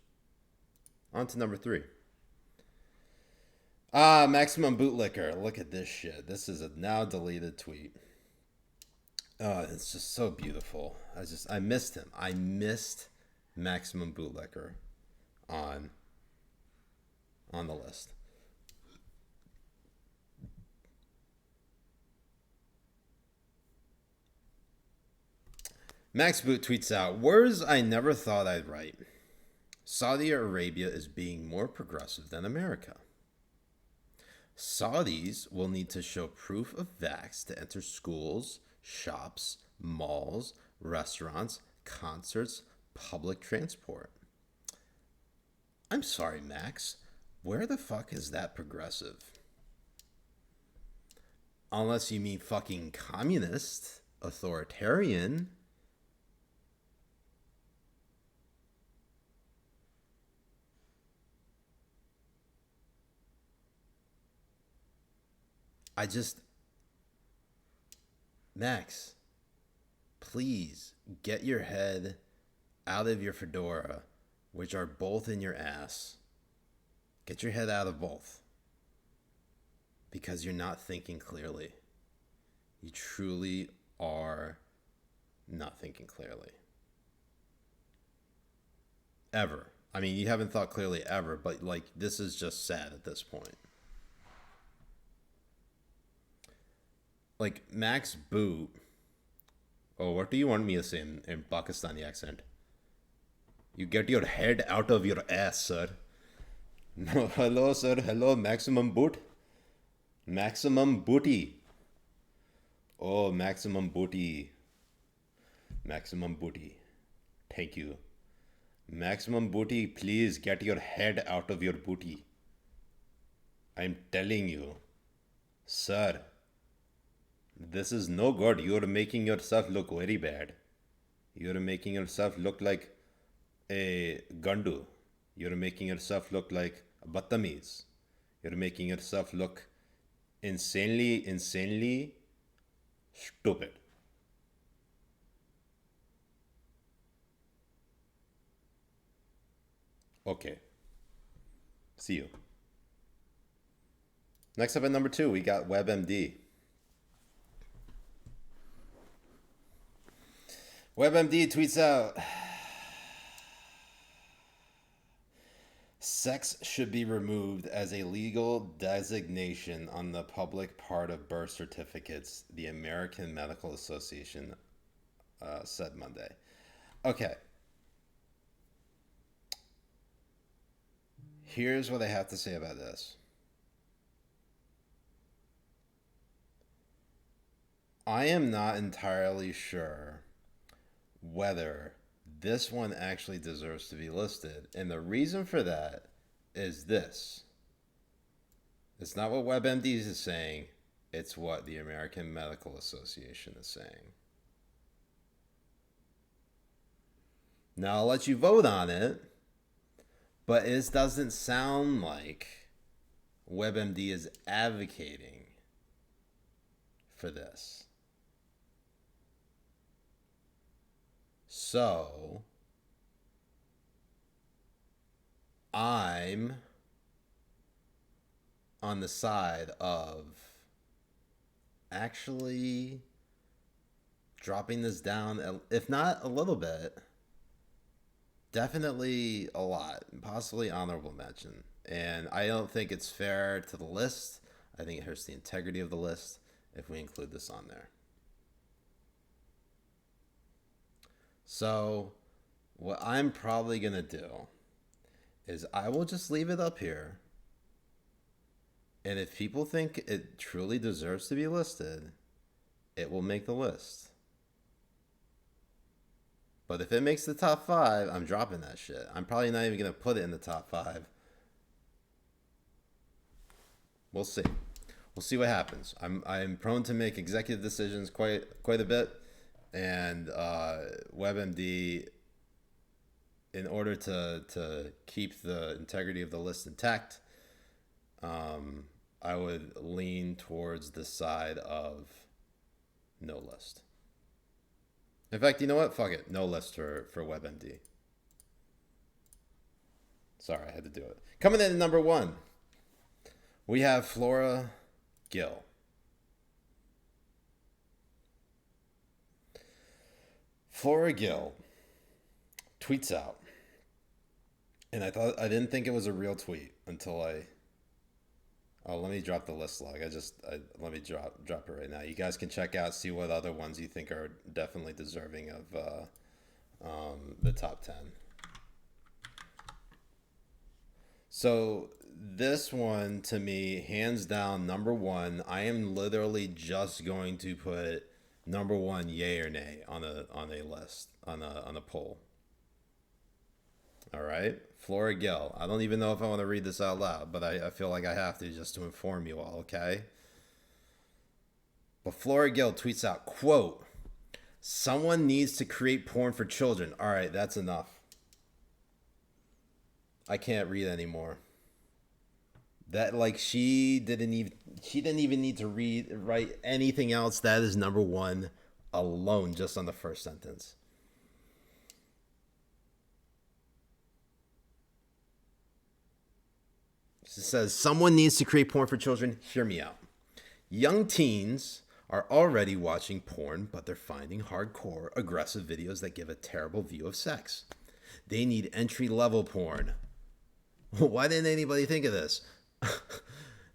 On to number 3. Maximum Bootlicker. Look at this shit. This is a now deleted tweet. It's just so beautiful. I missed him. I missed Maximum Bootlicker on the list. Max Boot tweets out, words I never thought I'd write. Saudi Arabia is being more progressive than America. Saudis will need to show proof of vax to enter schools, shops, malls, restaurants, concerts, public transport. I'm sorry, Max. Where the fuck is that progressive? Unless you mean fucking communist, authoritarian. Max, please get your head out of your fedora, which are both in your ass. Get your head out of both. Because you're not thinking clearly. You truly are not thinking clearly. Ever. I mean, you haven't thought clearly ever, but like, this is just sad at this point. Like, Max Boot. Oh, what do you want me to say in Pakistani accent? You get your head out of your ass, sir. No, hello, sir. Hello, Maximum Boot. Maximum Booty. Oh, Maximum Booty. Maximum Booty. Thank you. Maximum Booty, please get your head out of your booty. I'm telling you, sir. This is no good. You're making yourself look very bad. You're making yourself look like a Gandu. You're making yourself look like a Battamiz. You're making yourself look insanely stupid. Okay. See you. Next up at number 2, we got WebMD. WebMD tweets out, sex should be removed as a legal designation on the public part of birth certificates, the American Medical Association said Monday. Okay. Here's what I have to say about this. I am not entirely sure whether this one actually deserves to be listed. And the reason for that is this. It's not what WebMD is saying. It's what the American Medical Association is saying. Now, I'll let you vote on it. But it doesn't sound like WebMD is advocating for this. So, I'm on the side of actually dropping this down, if not a little bit, definitely a lot, possibly honorable mention. And I don't think it's fair to the list. I think it hurts the integrity of the list if we include this on there. So what I'm probably going to do is I will just leave it up here. And if people think it truly deserves to be listed, it will make the list. But if it makes the top 5, I'm dropping that shit. I'm probably not even going to put it in the top 5. We'll see. We'll see what happens. I'm prone to make executive decisions quite a bit, and WebMD, in order to keep the integrity of the list intact, I would lean towards the side of no list. In fact, you know what? Fuck it. No list for WebMD. Sorry, I had to do it. Coming in at number 1, we have Flora Gill. Flora Gill tweets out, and I didn't think it was a real tweet until let me drop the list log. Let me drop it right now. You guys can check out, see what other ones you think are definitely deserving of the top 10. So this one, to me, hands down, number 1. I am literally just going to put number 1, yay or nay, on a list, on a poll. All right, Flora Gill. I don't even know if I want to read this out loud, but I feel like I have to, just to inform you all, okay? But Flora Gill tweets out, quote, "Someone needs to create porn for children." All right, that's enough. I can't read anymore. That, like, she didn't even need to write anything else. That is number 1 alone, just on the first sentence. She says, "Someone needs to create porn for children. Hear me out. Young teens are already watching porn, but they're finding hardcore, aggressive videos that give a terrible view of sex. They need entry-level porn. Why didn't anybody think of this?"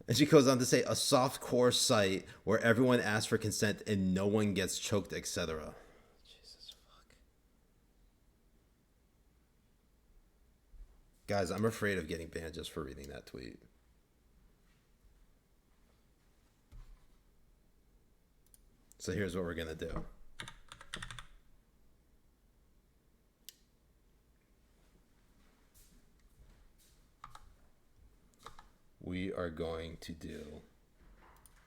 And she goes on to say, "A softcore site where everyone asks for consent and no one gets choked, etc." Jesus fuck. Guys, I'm afraid of getting banned just for reading that tweet. So here's what we're gonna do. We are going to do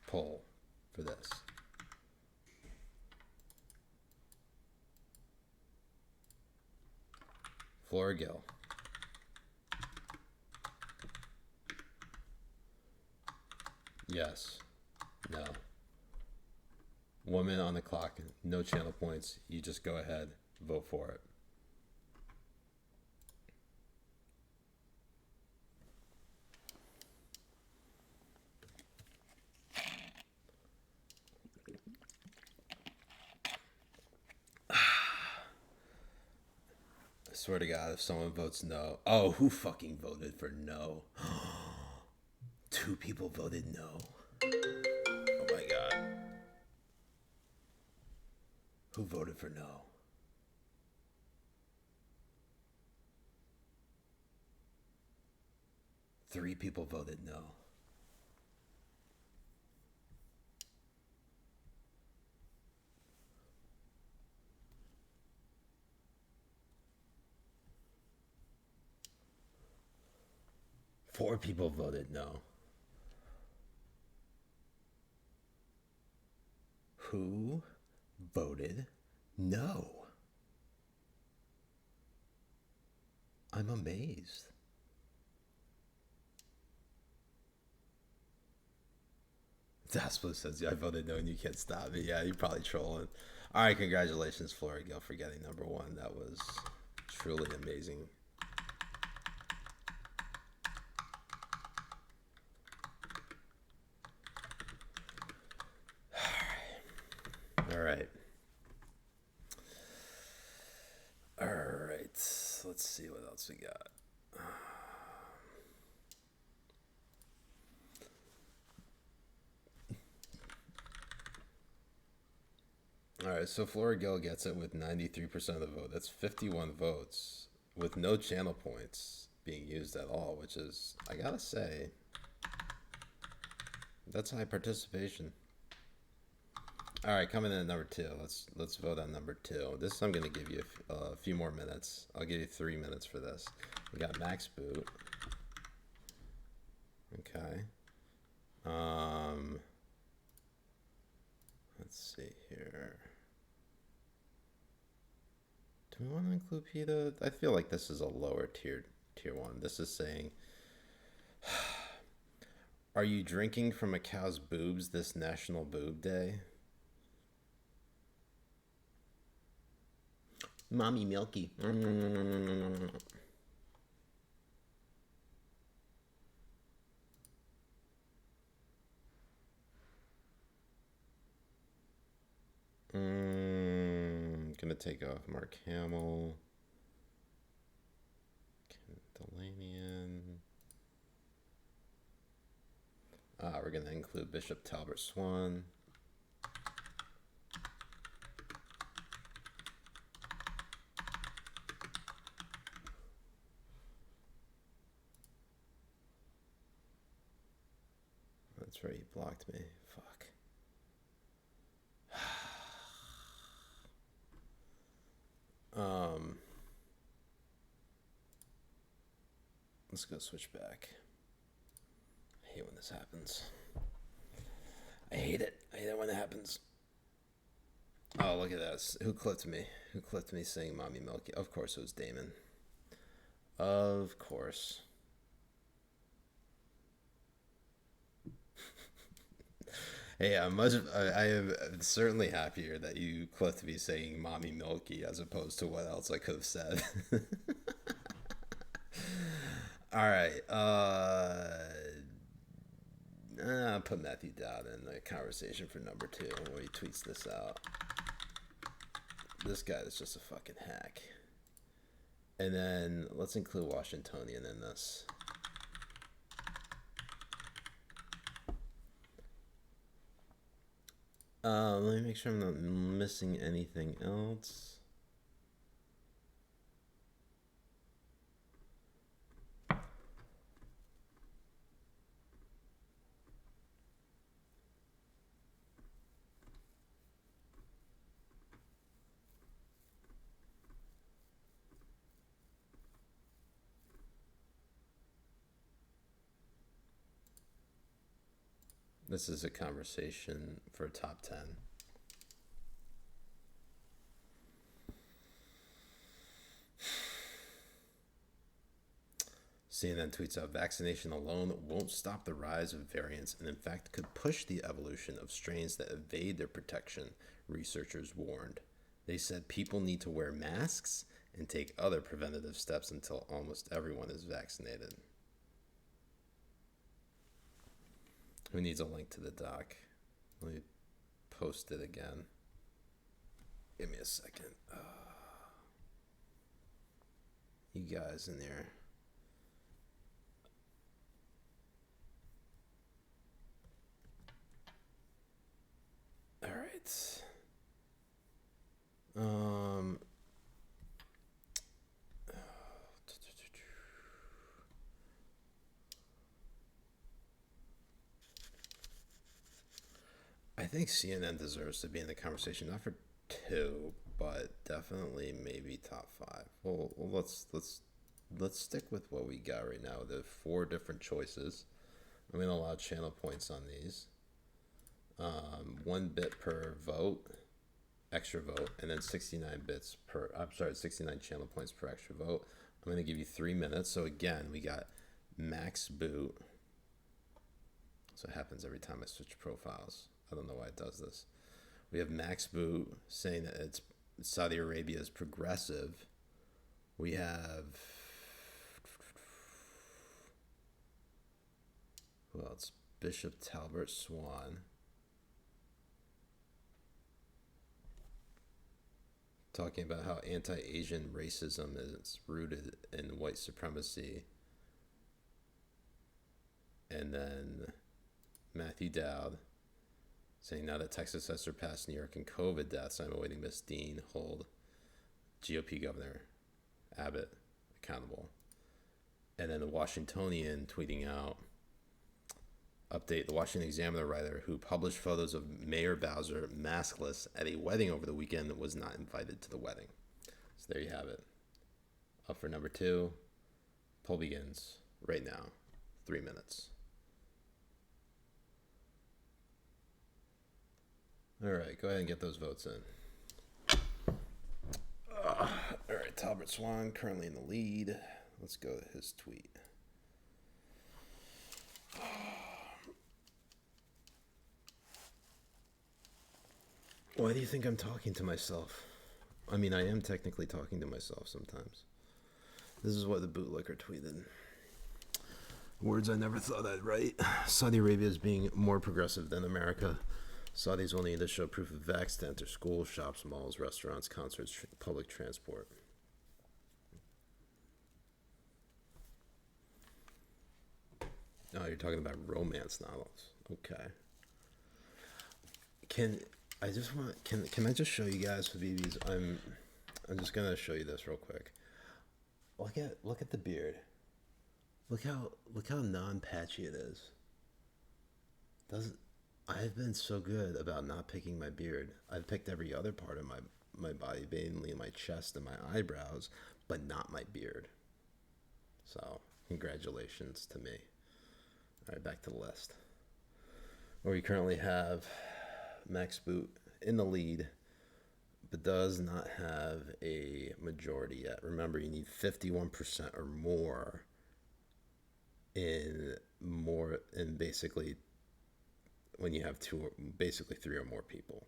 poll for this. Flora Gill. Yes. No. Woman on the clock. No channel points. You just go ahead. Vote for it. I swear to God, if someone votes no. Oh, who fucking voted for no? 2 people voted no. Oh my God. Who voted for no? Three people voted no. Four people voted no. Who voted no? I'm amazed. Dasplo says, yeah, I voted no and you can't stop me. Yeah, you're probably trolling. All right, congratulations, Flora Gill, for getting #1. That was truly amazing. All right. All right. Let's see what else we got. All right, so Flora Gill gets it with 93% of the vote. That's 51 votes with no channel points being used at all, which is, I gotta say, that's high participation. All right, coming in at #2. Let's vote on #2. This I'm gonna give you a few more minutes. I'll give you 3 minutes for this. We got Max Boot. Okay. Let's see here. Do we want to include PETA? I feel like this is a lower tier one. This is saying, are you drinking from a cow's boobs this National Boob Day? Mommy Milky. Gonna take off Mark Hamill. Delanian. We're gonna include Bishop Talbot Swan. That's right, you blocked me. Fuck. Let's go switch back. I hate when this happens. I hate it. I hate it when it happens. Oh, look at this. Who clipped me? Who clipped me saying Mommy Milky? Of course it was Damon. Of course. Hey, I am certainly happier that you clipped me saying Mommy Milky as opposed to what else I could have said. All right. I'll put Matthew Dowd in the conversation for number 2 when he tweets this out. This guy is just a fucking hack. And then let's include Washingtonian in this. Let me make sure I'm not missing anything else. This is a conversation for top 10. CNN tweets out, vaccination alone won't stop the rise of variants and in fact could push the evolution of strains that evade their protection, researchers warned. They said people need to wear masks and take other preventative steps until almost everyone is vaccinated. Who needs a link to the doc? Let me post it again. Give me a second. You guys in there. All right. I think CNN deserves to be in the conversation, not for 2, but definitely maybe top 5. Well, let's stick with what we got right now. The 4 different choices. I'm gonna allow channel points on these. 1 bit per vote, extra vote, and then 69 channel points per extra vote. I'm gonna give you 3 minutes. So again, we got max boot. So it happens every time I switch profiles. I don't know why it does this. We have Max Boot saying that it's Saudi Arabia is progressive. We have who else? Bishop Talbot Swan. Talking about how anti-Asian racism is rooted in white supremacy. And then Matthew Dowd saying now that Texas has surpassed New York in COVID deaths, I'm awaiting Miss Dean hold GOP Governor Abbott accountable. And then the Washingtonian tweeting out, update, the Washington Examiner writer who published photos of Mayor Bowser maskless at a wedding over the weekend was not invited to the wedding. So there you have it. Up for number 2. Poll begins right now. 3 minutes. All right, go ahead and get those votes in. All right, Talbert Swan currently in the lead. Let's go to his tweet. Why do you think I'm talking to myself? I mean, I am technically talking to myself sometimes. This is what the bootlicker tweeted. Words I never thought I'd write. Saudi Arabia is being more progressive than America. Saudis will need to show proof of vax to enter schools, shops, malls, restaurants, concerts, public transport. Oh, you're talking about romance novels. Okay. Can I just show you guys, BBs? I'm just gonna show you this real quick. Look at the beard. Look how non-patchy it is. I've been so good about not picking my beard. I've picked every other part of my body, mainly my chest and my eyebrows, but not my beard. So, congratulations to me. All right, back to the list. Where we currently have Max Boot in the lead, but does not have a majority yet. Remember, you need 51% or more in basically when you have basically three or more people.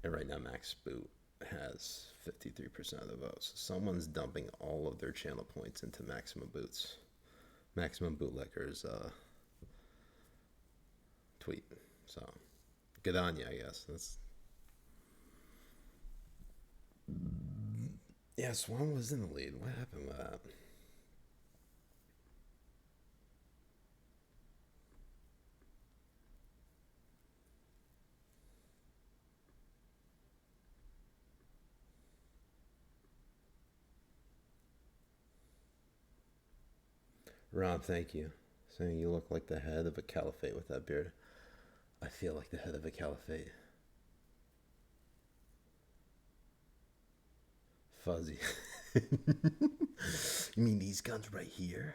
And right now, Max Boot has 53% of the votes. Someone's dumping all of their channel points into Maximum Boots. Maximum Bootlicker's tweet. So, good on you, I guess. Yeah, Swan was in the lead. What happened with that? Rob, thank you. Saying you look like the head of a caliphate with that beard. I feel like the head of a caliphate. Fuzzy. You mean these guns right here?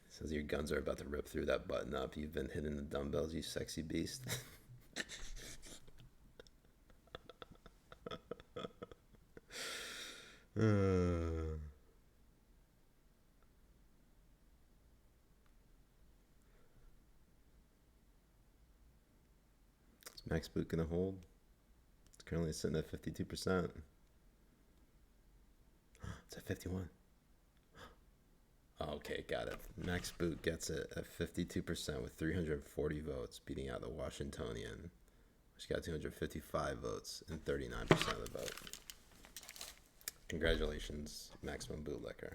Says your guns are about to rip through that button up. You've been hitting the dumbbells, you sexy beast. Is Max Boot gonna hold? It's currently sitting at 52%. It's at 51. Okay, got it. Max Boot gets it at 52% with 340 votes, beating out the Washingtonian, which got 255 votes and 39% of the vote. Congratulations, Maximum Bootlicker.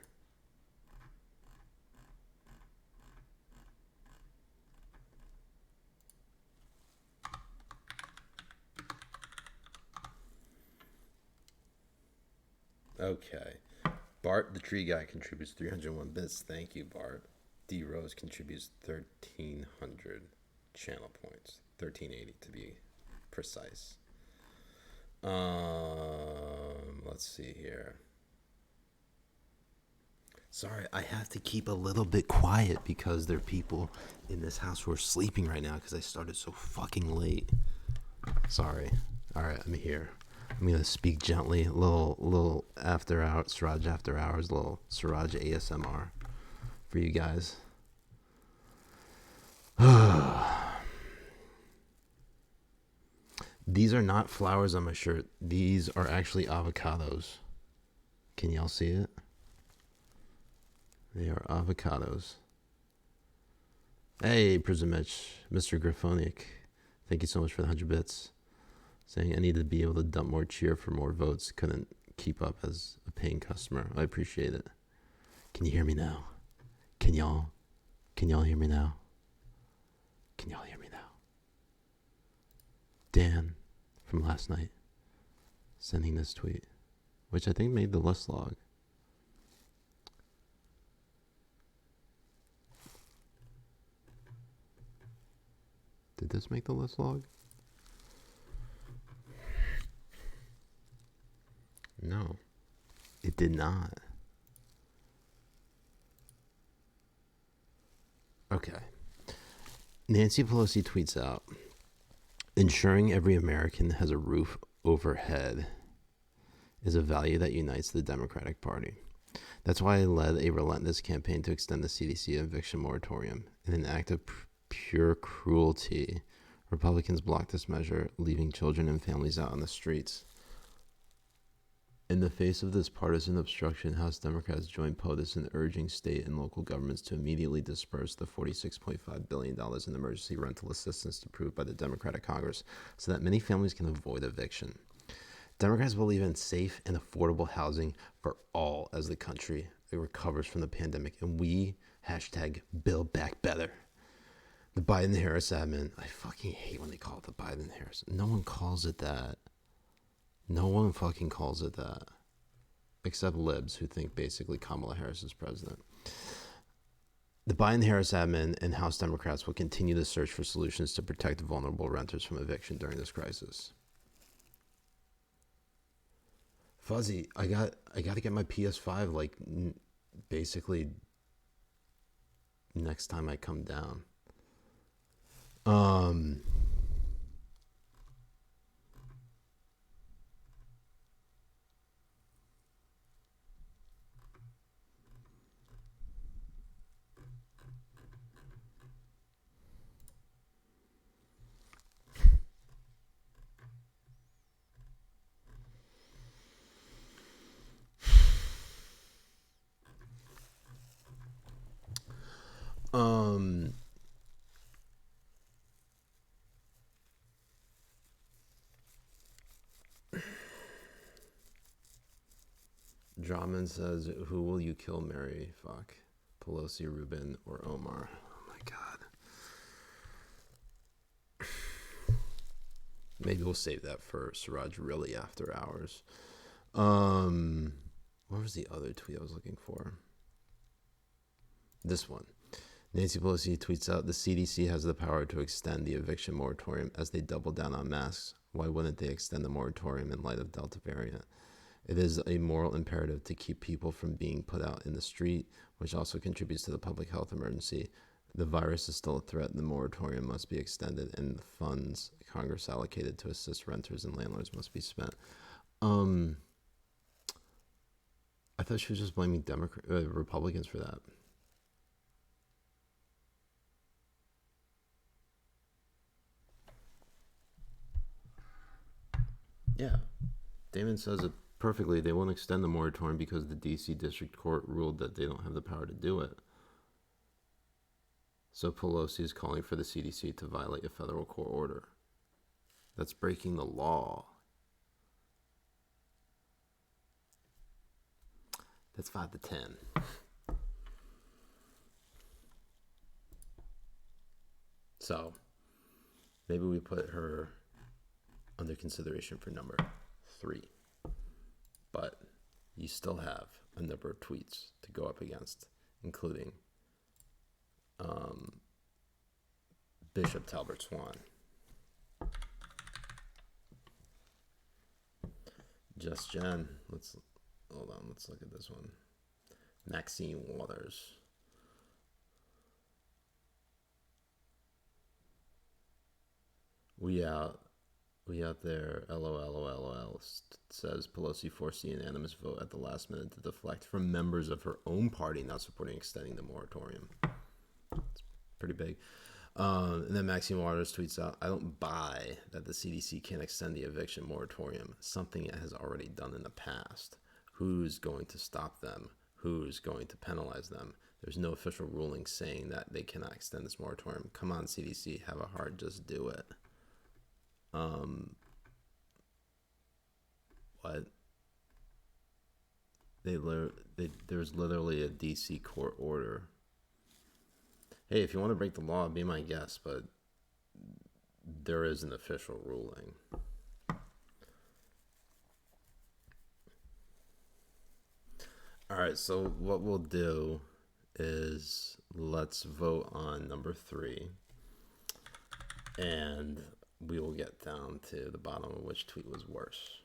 Okay. Bart, the tree guy, contributes 301 bits. Thank you, Bart. D Rose contributes 1,300 channel points. 1,380 to be precise. Let's see here. Sorry, I have to keep a little bit quiet because there are people in this house who are sleeping right now because I started so fucking late. Sorry. All right, I'm here. I'm gonna speak gently, a little after hours, Siraj after hours, a little Siraj ASMR for you guys. These are not flowers on my shirt. These are actually avocados. Can y'all see it? They are avocados. Hey, Prismich, Mr. Griffonic. Thank you so much for the 100 bits. Saying I need to be able to dump more cheer for more votes. Couldn't keep up as a paying customer. I appreciate it. Can you hear me now? Can y'all hear me now? Can y'all hear me now? Dan from last night sending this tweet, which I think made the list log. Did this make the list log? No, it did not. Okay. Nancy Pelosi tweets out, Ensuring every American has a roof overhead is a value that unites the Democratic Party. That's why I led a relentless campaign to extend the CDC eviction moratorium. In an act of pure cruelty, Republicans blocked this measure, leaving children and families out on the streets. In the face of this partisan obstruction, House Democrats joined POTUS in urging state and local governments to immediately disperse the $46.5 billion in emergency rental assistance approved by the Democratic Congress so that many families can avoid eviction. Democrats believe in safe and affordable housing for all as the country recovers from the pandemic, and we #Build Back Better. The Biden-Harris admin, I fucking hate when they call it the Biden-Harris. No one calls it that. No one fucking calls it that. Except libs who think basically Kamala Harris is president. The Biden-Harris admin and House Democrats will continue to search for solutions to protect vulnerable renters from eviction during this crisis. Fuzzy, I got to get my PS5 like basically next time I come down. Draman says, who will you kill, Mary? Fuck. Pelosi, Rubin, or Omar? Oh my god. Maybe we'll save that for Siraj really after hours. What was the other tweet I was looking for? This one. Nancy Pelosi tweets out, the CDC has the power to extend the eviction moratorium as they double down on masks. Why wouldn't they extend the moratorium in light of Delta variant? It is a moral imperative to keep people from being put out in the street, which also contributes to the public health emergency. The virus is still a threat. The moratorium must be extended, and the funds Congress allocated to assist renters and landlords must be spent. I thought she was just blaming Republicans for that. Yeah. Damon says it perfectly. They won't extend the moratorium because the DC District Court ruled that they don't have the power to do it. So Pelosi is calling for the CDC to violate a federal court order. That's breaking the law. That's 5 to 10. So maybe we put her under consideration for number 3. But you still have a number of tweets to go up against, including Bishop Talbot Swan. Just Jen. Hold on, let's look at this one. Maxine Waters. We out there, LOL, says Pelosi forced the unanimous vote at the last minute to deflect from members of her own party not supporting extending the moratorium. It's pretty big. And then Maxine Waters tweets out, I don't buy that the CDC can't extend the eviction moratorium, something it has already done in the past. Who's going to stop them? Who's going to penalize them? There's no official ruling saying that they cannot extend this moratorium. Come on, CDC, have a heart, just do it. What? There's literally a DC court order. Hey, if you want to break the law, be my guest, but there is an official ruling. All right, so what we'll do is let's vote on number 3, and we will get down to the bottom of which tweet was worse.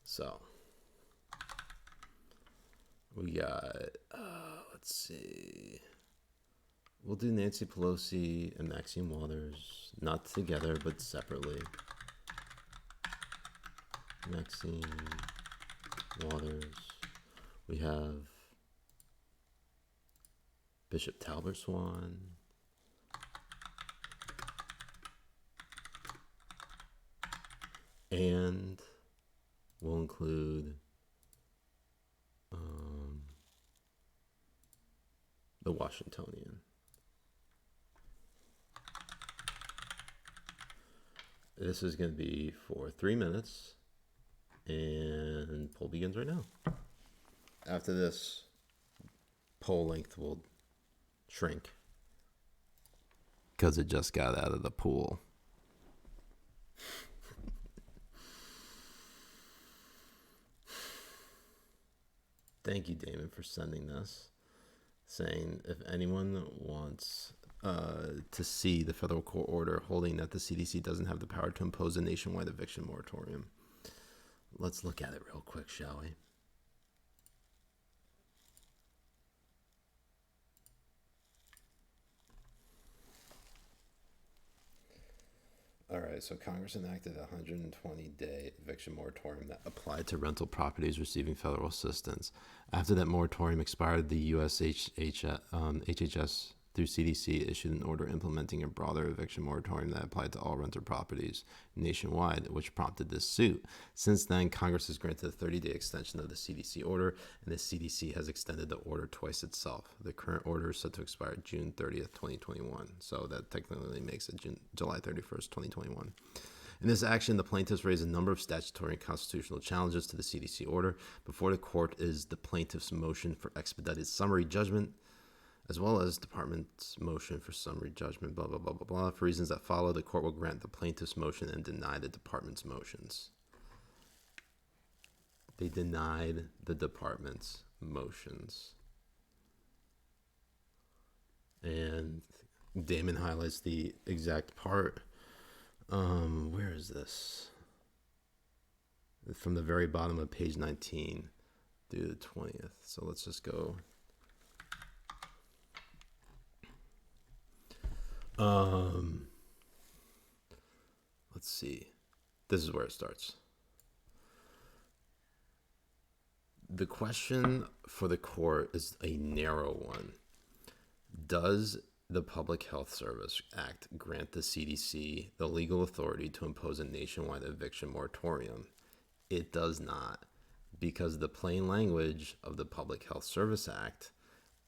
So we got, let's see, We'll do Nancy Pelosi and Maxine Waters, not together, but separately. Maxine Waters. We have Bishop Talbot Swan. And we'll include the Washingtonian. This is going to be for 3 minutes, and poll begins right now. After this, poll length will shrink because it just got out of the pool. Thank you, Damon, for sending this, saying if anyone wants to see the federal court order holding that the CDC doesn't have the power to impose a nationwide eviction moratorium. Let's look at it real quick, shall we? All right, so Congress enacted a 120-day eviction moratorium that applied to rental properties receiving federal assistance. After that moratorium expired, the HHS through CDC issued an order implementing a broader eviction moratorium that applied to all rental properties nationwide, which prompted this suit. Since then, Congress has granted a 30-day extension of the CDC order, and the CDC has extended the order twice itself. The current order is set to expire June 30th, 2021, so that technically makes it July 31st, 2021. In this action, the plaintiffs raised a number of statutory and constitutional challenges to the CDC order. Before the court is the plaintiff's motion for expedited summary judgment, as well as department's motion for summary judgment, blah, blah, blah, blah, blah. For reasons that follow, the court will grant the plaintiff's motion and deny the department's motions. They denied the department's motions. And Damon highlights the exact part. Where is this? From the very bottom of page 19 through the 20th. So let's just go. Let's see. This is where it starts. The question for the court is a narrow one. Does the Public Health Service Act grant the CDC the legal authority to impose a nationwide eviction moratorium? It does not, because the plain language of the Public Health Service Act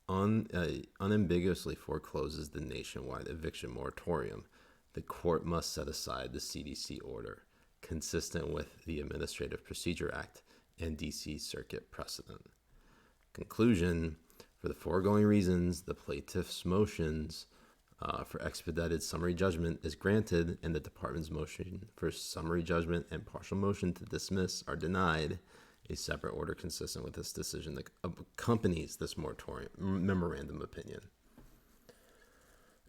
unambiguously forecloses the nationwide eviction moratorium. The court must set aside the CDC order, consistent with the Administrative Procedure Act and DC Circuit precedent. Conclusion: for the foregoing reasons, the plaintiff's motions for expedited summary judgment is granted, and the department's motion for summary judgment and partial motion to dismiss are denied. A separate order consistent with this decision that accompanies this moratorium memorandum opinion.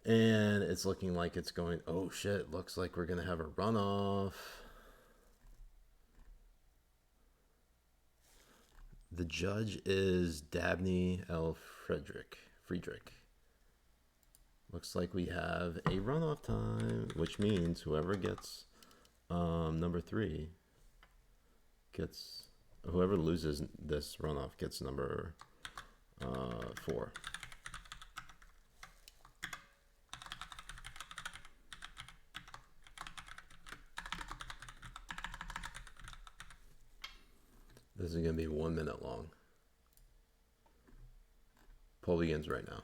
And it's looking like it's going, oh shit, looks like we're going to have a runoff. The judge is Dabney L. Friedrich. Looks like we have a runoff time, which means whoever gets number 3 gets... Whoever loses this runoff gets number 4. This is going to be 1 minute long. Poll begins right now.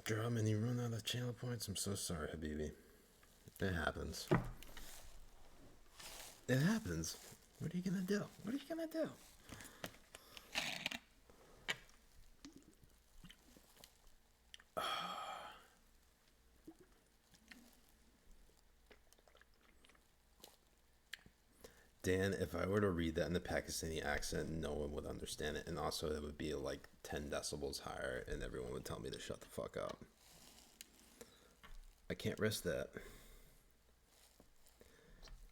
Drum, and you run out of channel points. I'm so sorry, Habibi. It happens. It happens. What are you gonna do? What are you gonna do? Dan, if I were to read that in the Pakistani accent, no one would understand it. And also, it would be like 10 decibels higher, and everyone would tell me to shut the fuck up. I can't risk that.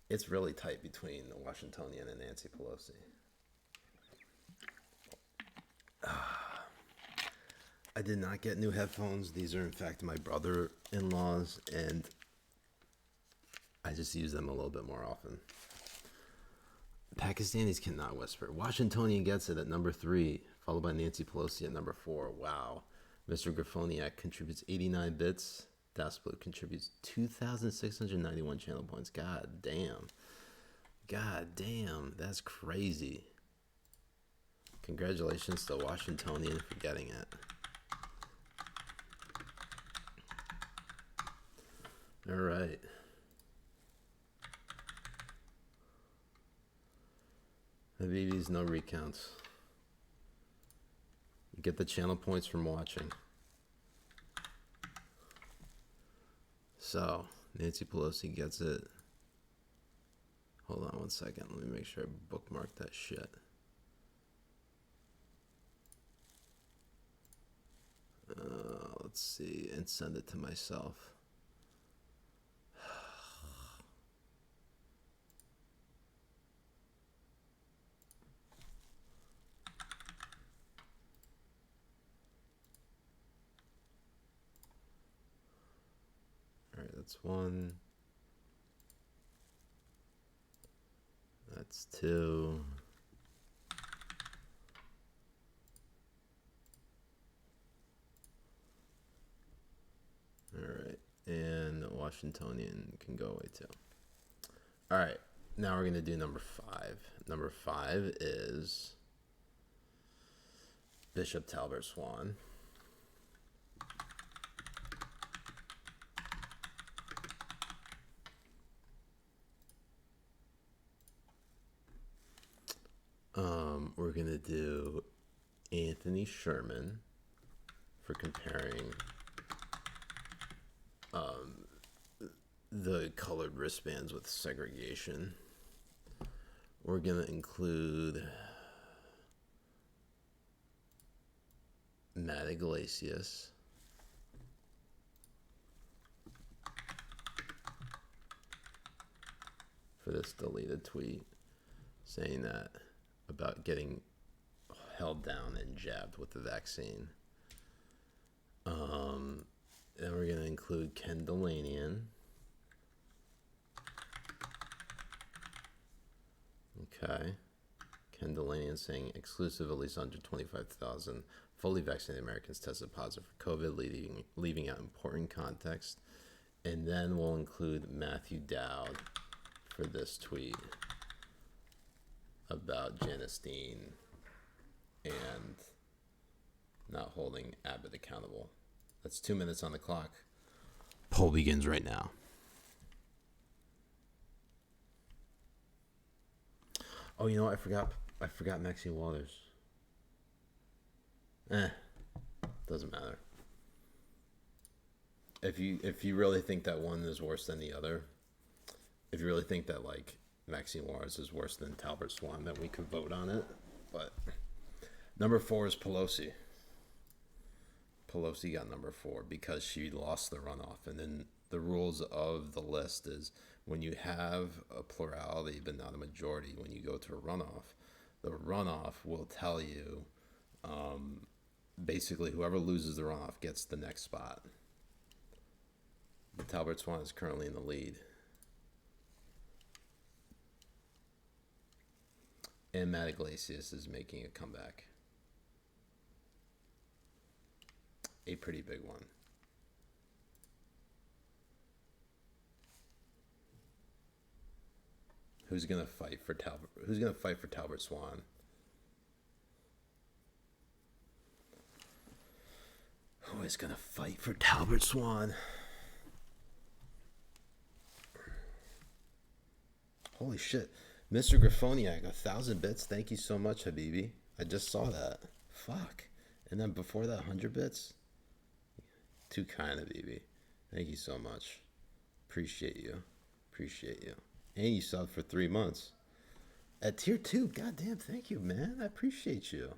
It's really tight between the Washingtonian and Nancy Pelosi. I did not get new headphones. These are, in fact, my brother-in-law's, and I just use them a little bit more often. Pakistanis cannot whisper. Washingtonian gets it at number 3, followed by Nancy Pelosi at number 4. Wow. Mr. Grafoniak contributes 89 bits. Das Blue contributes 2,691 channel points. God damn. God damn. That's crazy. Congratulations to Washingtonian for getting it. All right. Habibis, no recounts. You get the channel points from watching. So, Nancy Pelosi gets it. Hold on one second. Let me make sure I bookmark that shit. Let's see. And send it to myself. Alright, that's 1. That's 2. Alright, and Washingtonian can go away too. Alright, now we're going to do number 5. Number 5 is Bishop Talbert Swan. We're going to do Anthony Sherman for comparing the colored wristbands with segregation. We're going to include Matt Iglesias. For this deleted tweet saying that about getting held down and jabbed with the vaccine. Then we're going to include Ken Delanian. Okay. Ken Delanian saying exclusive at least under 25,000 fully vaccinated Americans tested positive for COVID, leaving out important context. And then we'll include Matthew Dowd for this tweet about Janice Dean and not holding Abbott accountable. That's 2 minutes on the clock. Poll begins right now. Oh, you know what? I forgot Maxine Waters. Doesn't matter. If you really think that one is worse than the other, if you really think that like Maxine Waters is worse than Talbert Swan, then we could vote on it. But number 4 is Pelosi. Pelosi got number 4 because she lost the runoff. And then the rules of the list is when you have a plurality but not a majority, when you go to a runoff, the runoff will tell you basically whoever loses the runoff gets the next spot. Talbert Swan is currently in the lead. And Matt Iglesias is making a comeback. A pretty big one. Who's gonna fight for Talbert Swan? Who is gonna fight for Talbert Swan? Holy shit. Mr. Grafoniak, 1,000 bits. Thank you so much, Habibi. I just saw that. Fuck. And then before that, 100 bits. Too kind, Habibi. Thank you so much. Appreciate you. Appreciate you. And you subbed for 3 months. At tier 2, goddamn, thank you, man. I appreciate you.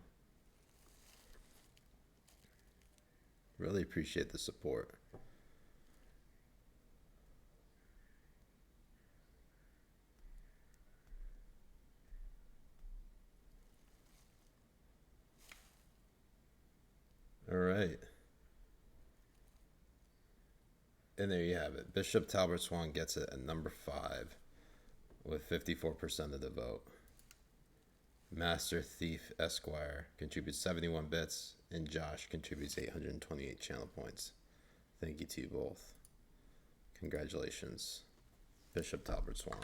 Really appreciate the support. All right. And there you have it. Bishop Talbot Swan gets it at number 5 with 54% of the vote. Master Thief Esquire contributes 71 bits, and Josh contributes 828 channel points. Thank you to you both. Congratulations, Bishop Talbot Swan.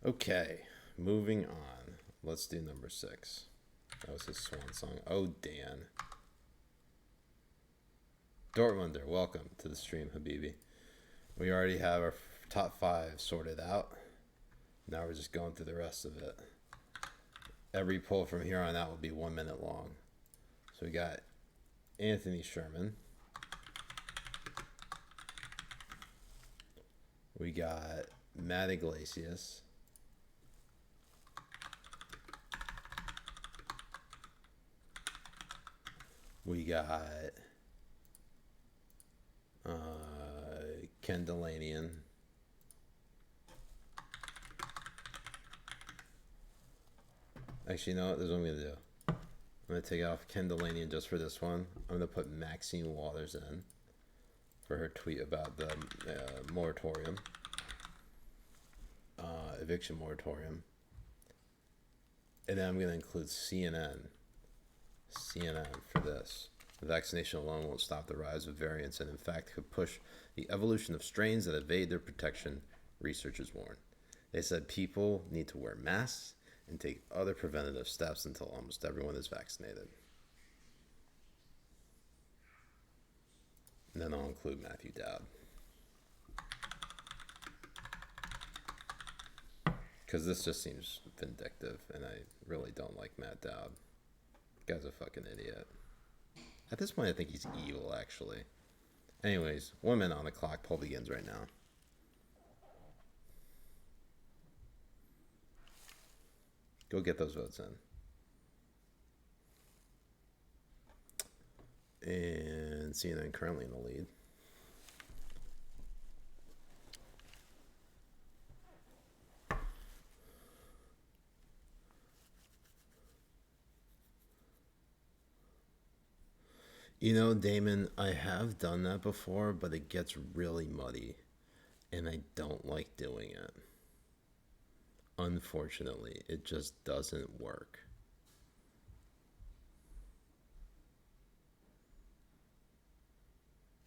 Okay, moving on. Let's do number 6. That was his swan song. Oh, Dan. Dortmunder, welcome to the stream, Habibi. We already have our top 5 sorted out. Now we're just going through the rest of it. Every poll from here on out will be 1 minute long. So we got Anthony Sherman. We got Matt Iglesias. We got Ken Delanian. Actually, you know what? This is what I'm going to do. I'm going to take off Ken Delanian just for this one. I'm going to put Maxine Waters in for her tweet about the moratorium, eviction moratorium. And then I'm going to include CNN for this. The vaccination alone won't stop the rise of variants and in fact could push the evolution of strains that evade their protection, researchers warn. They said people need to wear masks and take other preventative steps until almost everyone is vaccinated. And then I'll include Matthew Dowd. Because this just seems vindictive, and I really don't like Matt Dowd. The guy's a fucking idiot. At this point, I think he's evil, actually. Anyways, 1 minute on the clock. Poll begins right now. Go get those votes in. And CNN currently in the lead. You know, Damon, I have done that before, but it gets really muddy, and I don't like doing it. Unfortunately, it just doesn't work.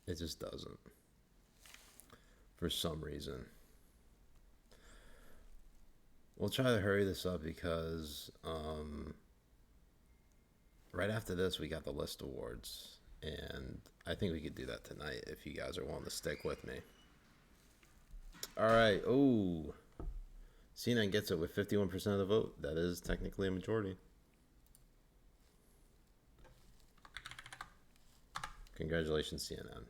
It just doesn't. For some reason. We'll try to hurry this up because right after this, we got the list awards. And I think we could do that tonight if you guys are willing to stick with me. All right. Oh, CNN gets it with 51% of the vote. That is technically a majority. Congratulations, CNN.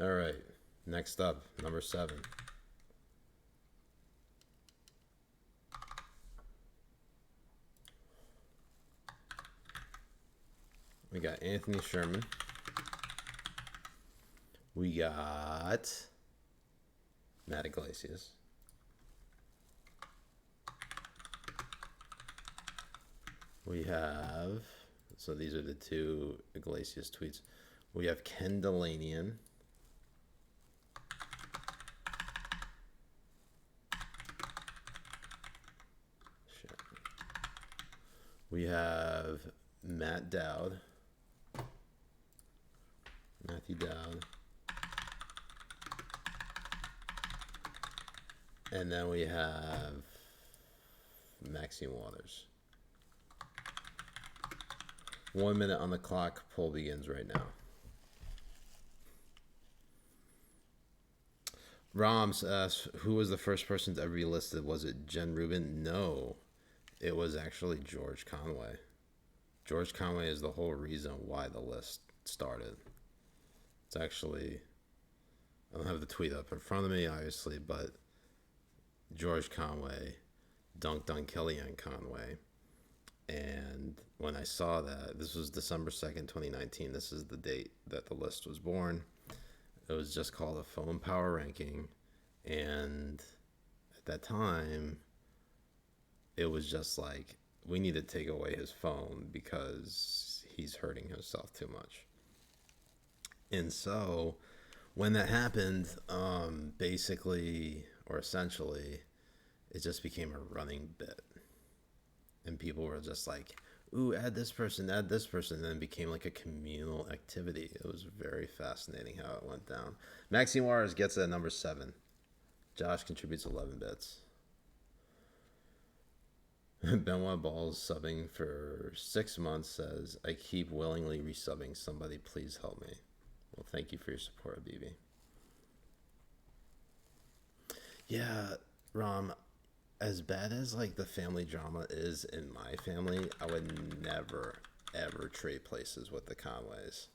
All right. Next up, number 7. We got Anthony Sherman. We got Matt Iglesias. We have, so these are the 2 Iglesias tweets. We have Ken Delanian. Shit. We have Matt Dowd. Matthew Dowd. And then we have Maxine Waters. 1 minute on the clock. Poll begins right now. Roms asks, who was the first person to ever be listed? Was it Jen Rubin? No, it was actually George Conway. George Conway is the whole reason why the list started. It's actually, I don't have the tweet up in front of me, obviously, but George Conway dunked on Kellyanne Conway. And when I saw that, this was December 2nd, 2019. This is the date that the list was born. It was just called a phone power ranking. And at that time, it was just like, we need to take away his phone because he's hurting himself too much. And so when that happened, basically, or essentially, it just became a running bit. And people were just like, ooh, add this person, and then it became like a communal activity. It was very fascinating how it went down. Maxine Juarez gets it at number 7. Josh contributes 11 bits. Benoit Balls subbing for 6 months says, I keep willingly resubbing. Somebody please help me. Well, thank you for your support, BB. Yeah, Rom, as bad as like the family drama is in my family, I would never, ever trade places with the Conways.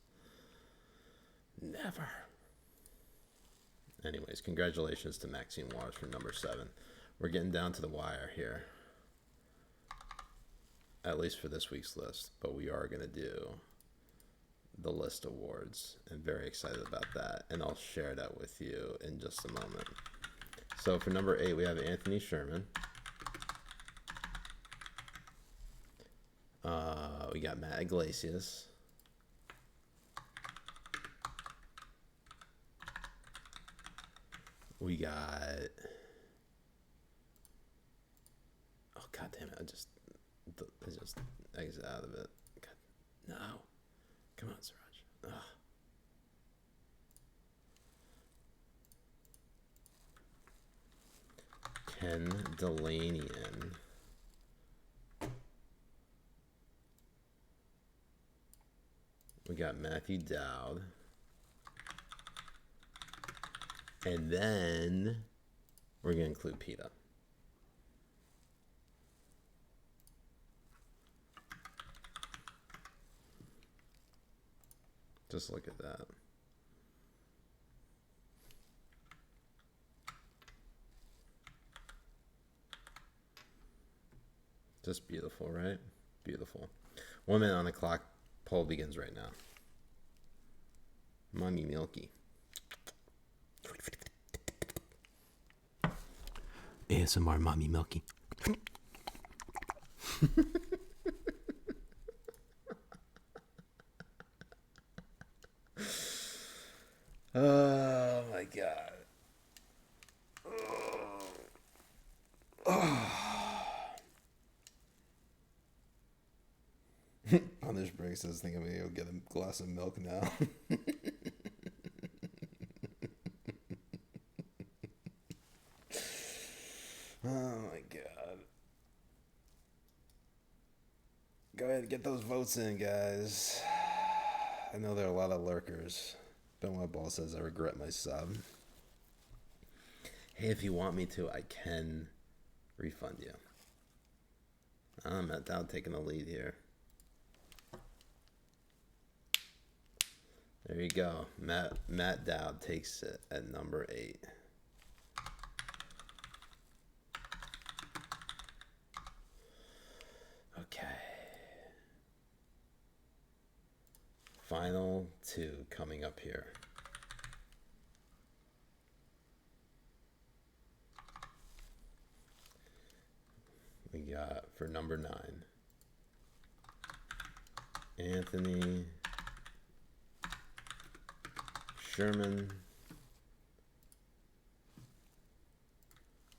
Never. Anyways, congratulations to Maxine Juarez for number 7. We're getting down to the wire here. At least for this week's list. But we are going to do the list awards. I'm very excited about that. And I'll share that with you in just a moment. So for number 8, we have Anthony Sherman. We got Matt Iglesias. We got... Oh, God damn it. I just exit out of it. God, no. Come on, Siraj. Ugh. Ken Delanian. We got Matthew Dowd. And then we're going to include PETA. Just look at that. Just beautiful, right? Beautiful. 1 minute on the clock. Poll begins right now. Mommy Milky. ASMR Mommy Milky. Oh my God. Anders Briggs says, think I'm gonna go get a glass of milk now. Oh my God. Go ahead and get those votes in, guys. I know there are a lot of lurkers. Benoit Ball says, I regret my sub. Hey, if you want me to, I can refund you. I'm Matt Dowd taking the lead here. There you go. Matt Dowd takes it at number 8. Okay. Final 2 coming up here. We got for number 9, Anthony Sherman.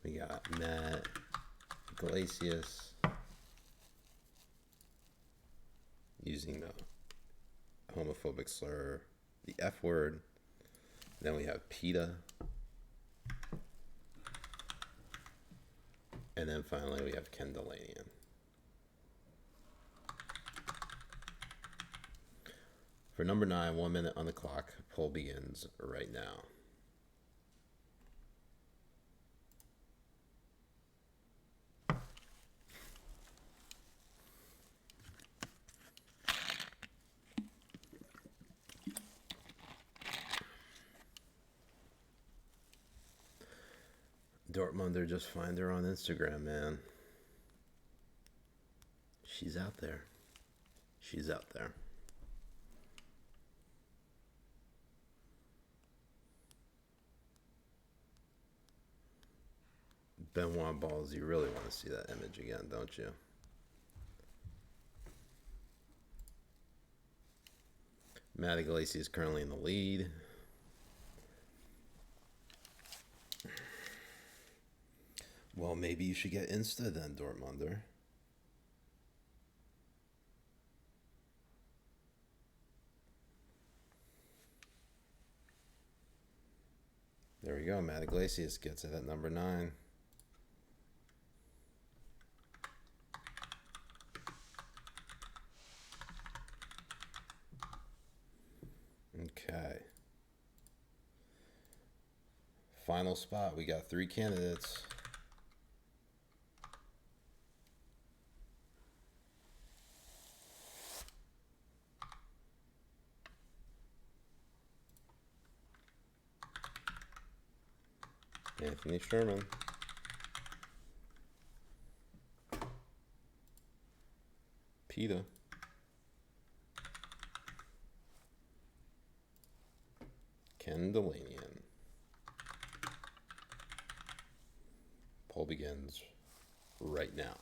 We got Matt Iglesias using the homophobic slur, the F word. Then we have PETA. And then finally we have Ken Delanian. For number 9, 1 minute on the clock. Poll begins right now. Dortmunder, just find her on Instagram, man. She's out there. She's out there. Benoit balls, you really want to see that image again, don't you? Matt Iglesias is currently in the lead. Well, maybe you should get Insta then, Dortmunder. There we go. Matt Iglesias gets it at number 9. Okay. Final spot. We got 3 candidates. Anthony Sherman. PETA. Ken Delanian. Poll begins right now.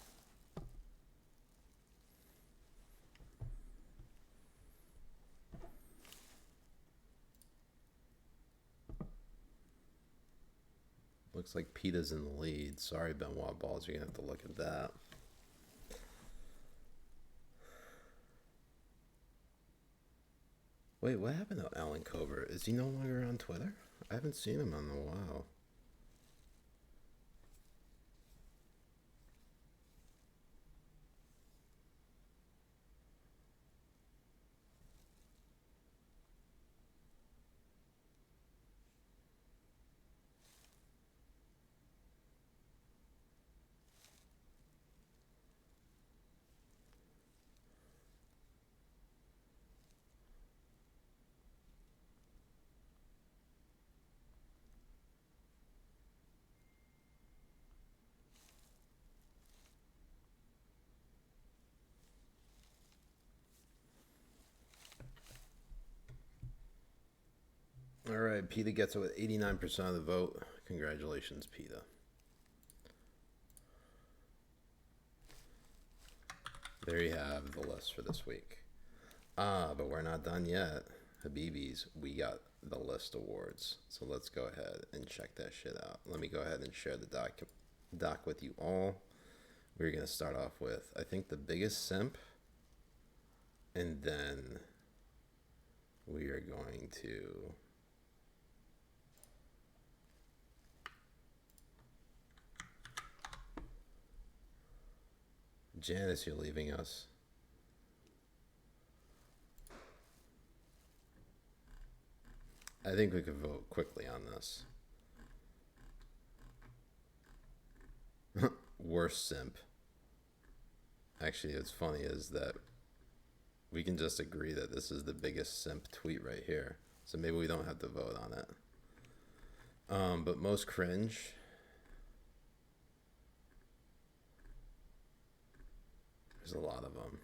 Looks like PETA's in the lead. Sorry, Benoit balls. You're going to have to look at that. Wait, what happened to Alan Covert? Is he no longer on Twitter? I haven't seen him in a while. All right, PETA gets it with 89% of the vote. Congratulations, PETA. There you have the list for this week. But we're not done yet. Habibis, we got the list awards. So let's go ahead and check that shit out. Let me go ahead and share the doc with you all. We're going to start off with, I think, the biggest simp. And then we are going to... Janice, you're leaving us. I think we could vote quickly on this. Worst simp. Actually, what's funny is that we can just agree that this is the biggest simp tweet right here. So maybe we don't have to vote on it. But most cringe... There's a lot of them.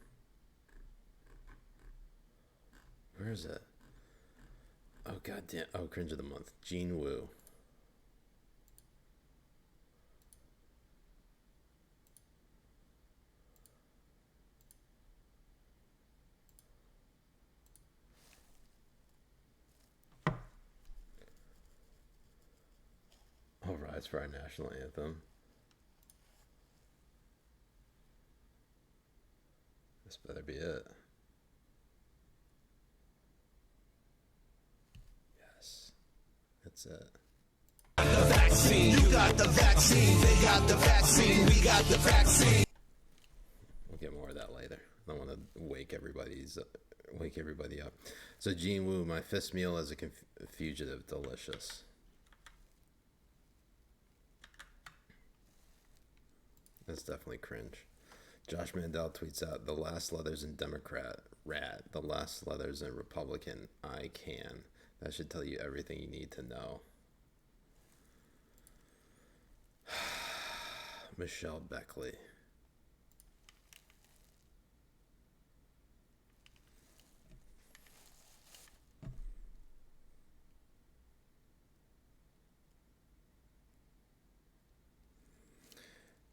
Where is it? Oh, goddamn. Oh, cringe of the month. Gene Wu. All rise for our national anthem. This better be it. Yes. That's it. The vaccine, you got the vaccine, they got the vaccine, we got the vaccine. We'll get more of that later. I don't want to wake everybody up. So Gene Wu, my fifth meal as a fugitive, delicious. That's definitely cringe. Josh Mandel tweets out, the last letters in Democrat, rad. The last letters in Republican, I can. That should tell you everything you need to know. Michelle Beckley.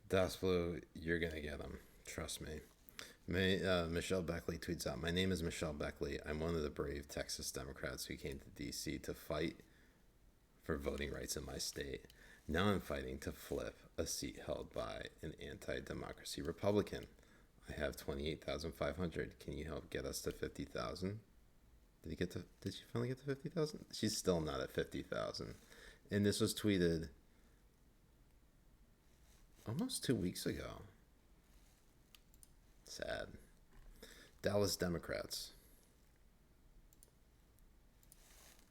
Das Blue, you're gonna get them. Trust me. Michelle Beckley tweets out, "My name is Michelle Beckley. I'm one of the brave Texas Democrats who came to D.C. to fight for voting rights in my state. Now I'm fighting to flip a seat held by an anti-democracy Republican. I have 28,500. Can you help get us to 50,000?" Did she finally get to 50,000? She's still not at 50,000. And this was tweeted almost 2 weeks ago. Sad. Dallas Democrats.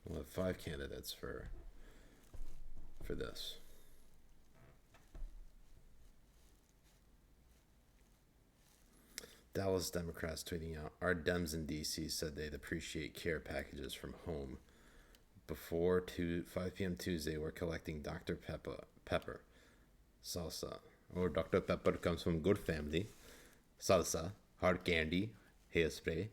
We'll have 5 candidates for this. Dallas Democrats tweeting out, "Our Dems in D.C. said they'd appreciate care packages from home. Before 5 p.m. Tuesday, we're collecting Dr. Pepper salsa. Or Dr. Pepper comes from good family. Salsa, hard candy, hairspray,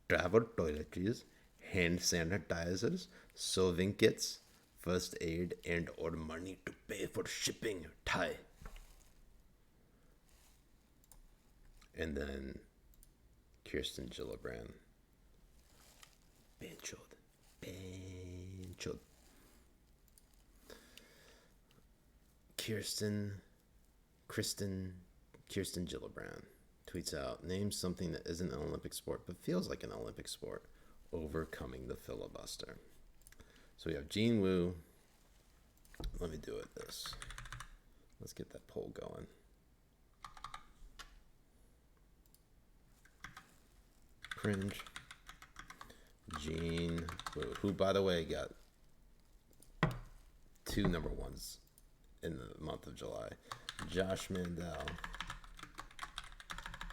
travel toiletries, hand sanitizers, serving kits, first aid, and or money to pay for shipping. Thai." And then Kirsten Gillibrand. Banchod. Kirsten Gillibrand tweets out, "Name something that isn't an Olympic sport but feels like an Olympic sport. Overcoming the filibuster." So we have Jean Wu. Let me do it this. Let's get that poll going. Cringe. Jean Wu, who by the way got 2 number 1s in the month of July. Josh Mandel,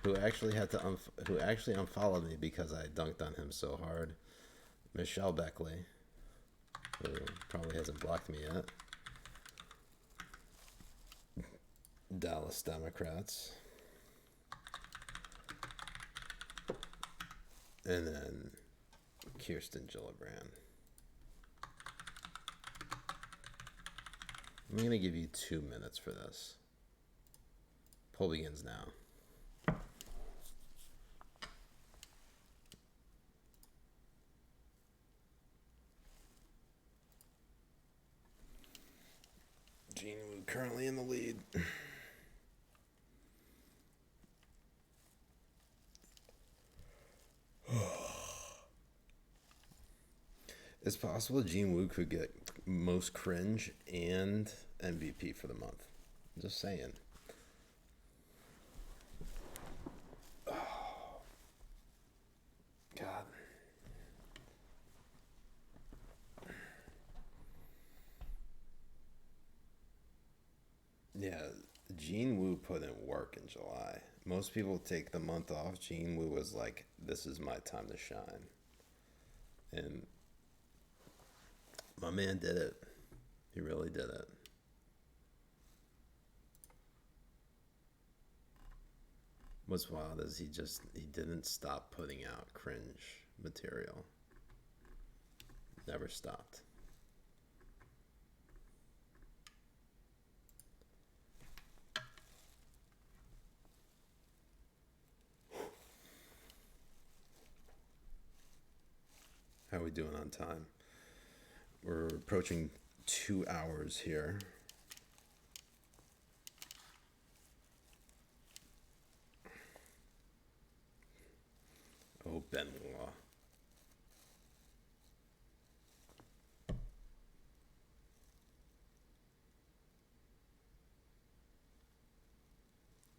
who actually unfollowed me because I dunked on him so hard. Michelle Beckley, who probably hasn't blocked me yet. Dallas Democrats. And then Kirsten Gillibrand. I'm going to give you 2 minutes for this. Poll begins now. Jean Wu currently in the lead. It's possible Jean Wu could get most cringe and MVP for the month. Just saying. Oh, God. Yeah, Jean Wu put in work in July. Most people take the month off. Jean Wu was like, "This is my time to shine." And my man did it. He really did it. What's wild is he didn't stop putting out cringe material. Never stopped. How are we doing on time? We're approaching 2 hours here. Oh, Benoit.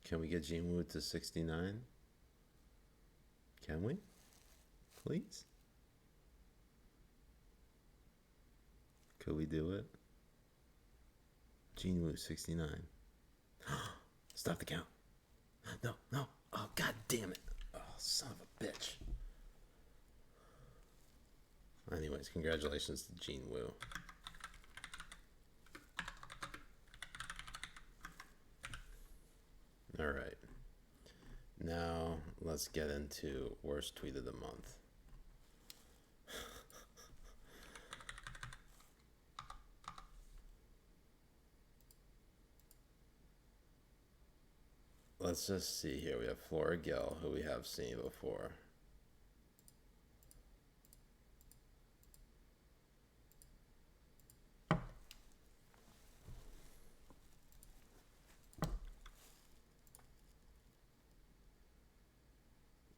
Can we get Jean Wu to 69? Can we? Please? Could we do it? Jean Wu, 69. Stop the count. No. Oh, God damn it. Oh, son of a bitch. Anyways, congratulations to Jean Wu. All right. Now, let's get into worst tweet of the month. let's just see here. We have Flora Gill, who we have seen before.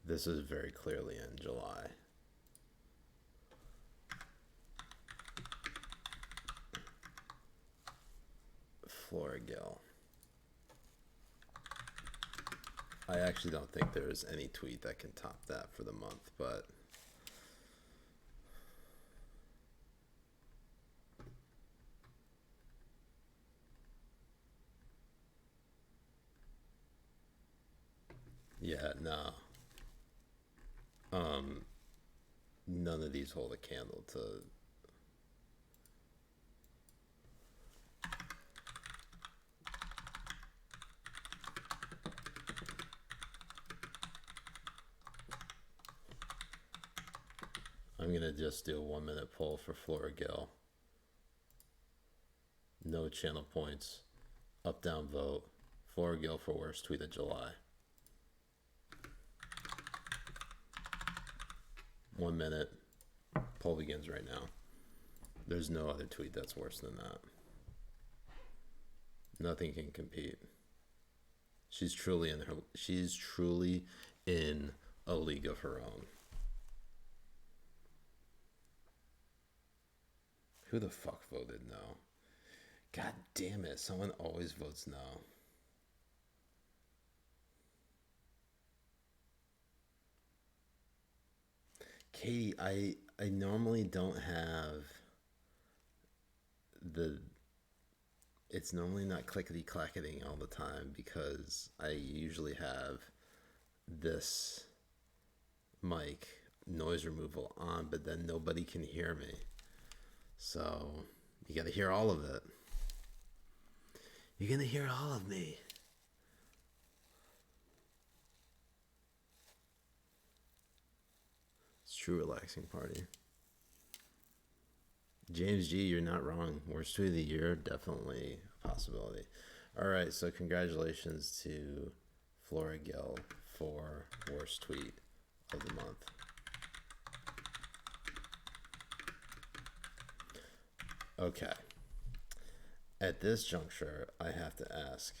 This is very clearly in July. Flora Gill. I actually don't think there's any tweet that can top that for the month, but yeah, no. None of these hold a candle to I'm gonna just do a 1 minute poll for Flora Gill. No channel points. Up down vote. Flora Gill for worst tweet of July. 1 minute. Poll begins right now. There's no other tweet that's worse than that. Nothing can compete. She's truly in a league of her own. Who the fuck voted no? God damn it, someone always votes no. Katie, I normally don't have it's normally not clickety clacketing all the time because I usually have this mic noise removal on, but then nobody can hear me. So you gotta hear all of it. You're gonna hear all of me. It's true relaxing party. James G, you're not wrong. Worst tweet of the year, definitely a possibility. All right, so congratulations to Flora Gill for worst tweet of the month. Okay. At this juncture, I have to ask.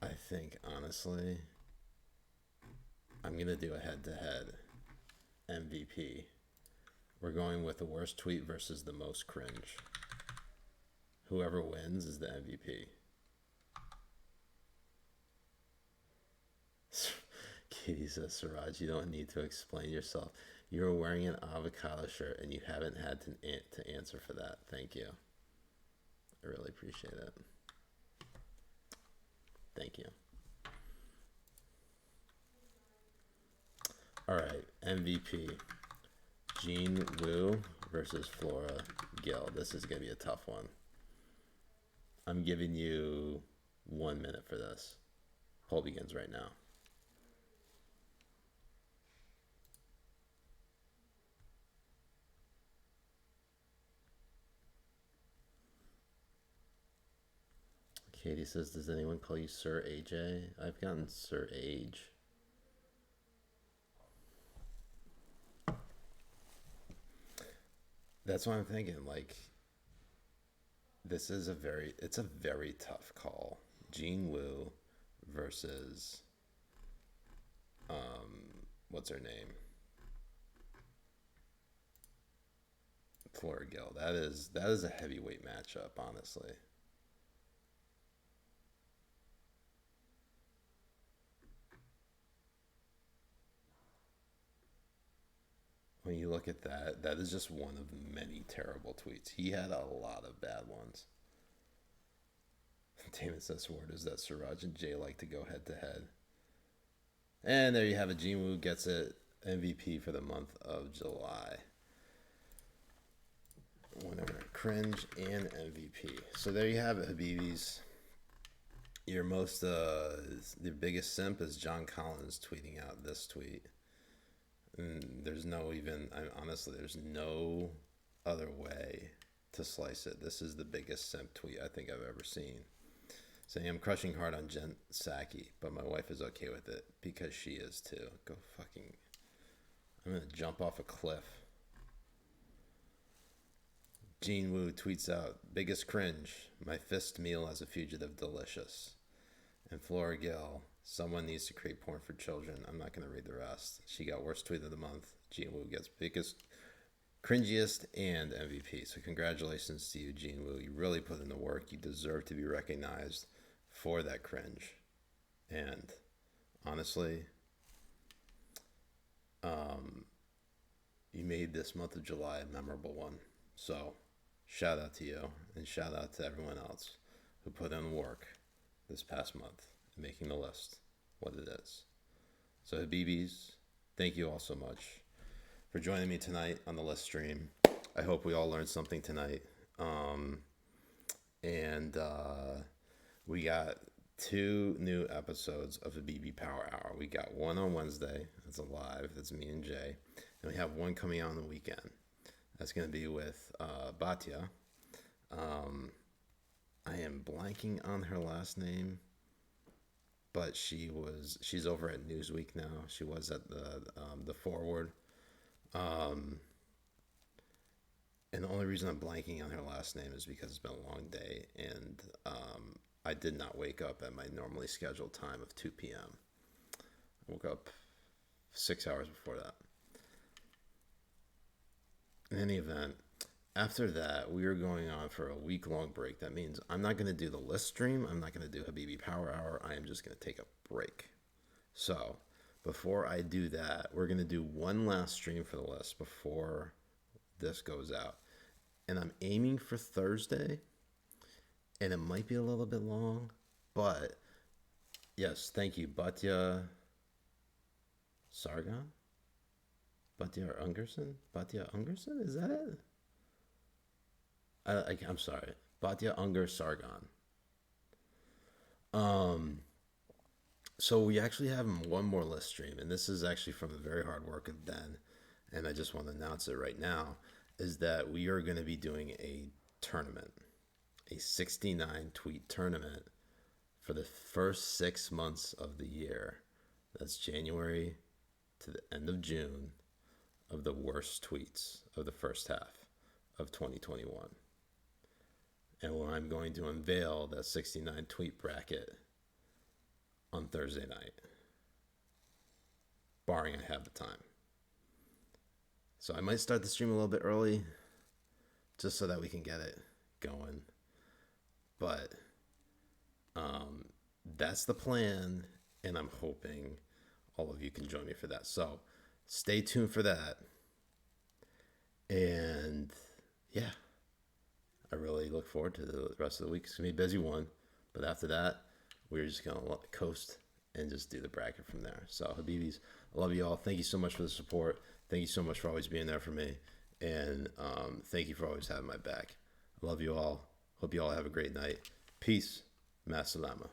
I think, honestly, I'm going to do a head-to-head MVP. We're going with the worst tweet versus the most cringe. Whoever wins is the MVP. Katie says, Siraj, you don't need to explain yourself. You're wearing an avocado shirt and you haven't had to answer for that. Thank you. I really appreciate it. Thank you. All right, MVP. Jean Wu versus Flora Gill. This is going to be a tough one. I'm giving you 1 minute for this. Poll begins right now. Katie says, does anyone call you Sir AJ? I've gotten Sir Age. That's what I'm thinking. Like, this is it's a very tough call. Jean Wu versus, what's her name? Flora Gill. That is a heavyweight matchup, honestly. When you look at that, that is just one of many terrible tweets. He had a lot of bad ones. Damon says, word is that Siraj and Jay like to go head to head. And there you have it. Jean Wu gets it. MVP for the month of July. Winner, cringe, and MVP. So there you have it, Habibis. Your the biggest simp is John Collins tweeting out this tweet. And there's honestly, there's no other way to slice it. This is the biggest simp tweet I think I've ever seen. Saying I'm crushing hard on Jen Psaki, but my wife is okay with it because she is too. Go fucking... I'm gonna jump off a cliff. Gene Wu tweets out, biggest cringe, my fist meal as a fugitive delicious. And Flora Gill, someone needs to create porn for children. I'm not going to read the rest. She got worst tweet of the month. Gene Wu gets biggest, cringiest, and MVP. So congratulations to you, Gene Wu. You really put in the work. You deserve to be recognized for that cringe. And honestly, you made this month of July a memorable one. So shout out to you, and shout out to everyone else who put in work this past month in making the list what it is. So Habibis, thank you all so much for joining me tonight on the list stream. I hope we all learned something tonight. We got 2 new episodes of the BB Power Hour. We got one on Wednesday. That's a live. That's me and Jay. And we have one coming out on the weekend. That's going to be with Batya. I am blanking on her last name, but she's over at Newsweek now. She was at the Forward. And the only reason I'm blanking on her last name is because it's been a long day, and I did not wake up at my normally scheduled time of 2 p.m. I woke up 6 hours before that. In any event, after that, we are going on for a week-long break. That means I'm not going to do the list stream. I'm not going to do Habibi Power Hour. I am just going to take a break. So before I do that, we're going to do one last stream for the list before this goes out. And I'm aiming for Thursday, and it might be a little bit long, but yes, thank you, Batya Sargon? Batya Ungerson? Is that it? I'm sorry. Batya Unger Sargon. So we actually have one more list stream, and this is actually from the very hard work of Ben, and I just want to announce it right now, is that we are going to be doing a tournament, a 69 tweet tournament for the first 6 months of the year. That's January to the end of June, of the worst tweets of the first half of 2021. And where I'm going to unveil that 69 tweet bracket on Thursday night, barring I have the time. So I might start the stream a little bit early, just so that we can get it going. But that's the plan, and I'm hoping all of you can join me for that. So stay tuned for that. And yeah, I really look forward to the rest of the week. It's going to be a busy one. But after that, we're just going to coast and just do the bracket from there. So Habibis, I love you all. Thank you so much for the support. Thank you so much for always being there for me. And thank you for always having my back. I love you all. Hope you all have a great night. Peace. Ma salama.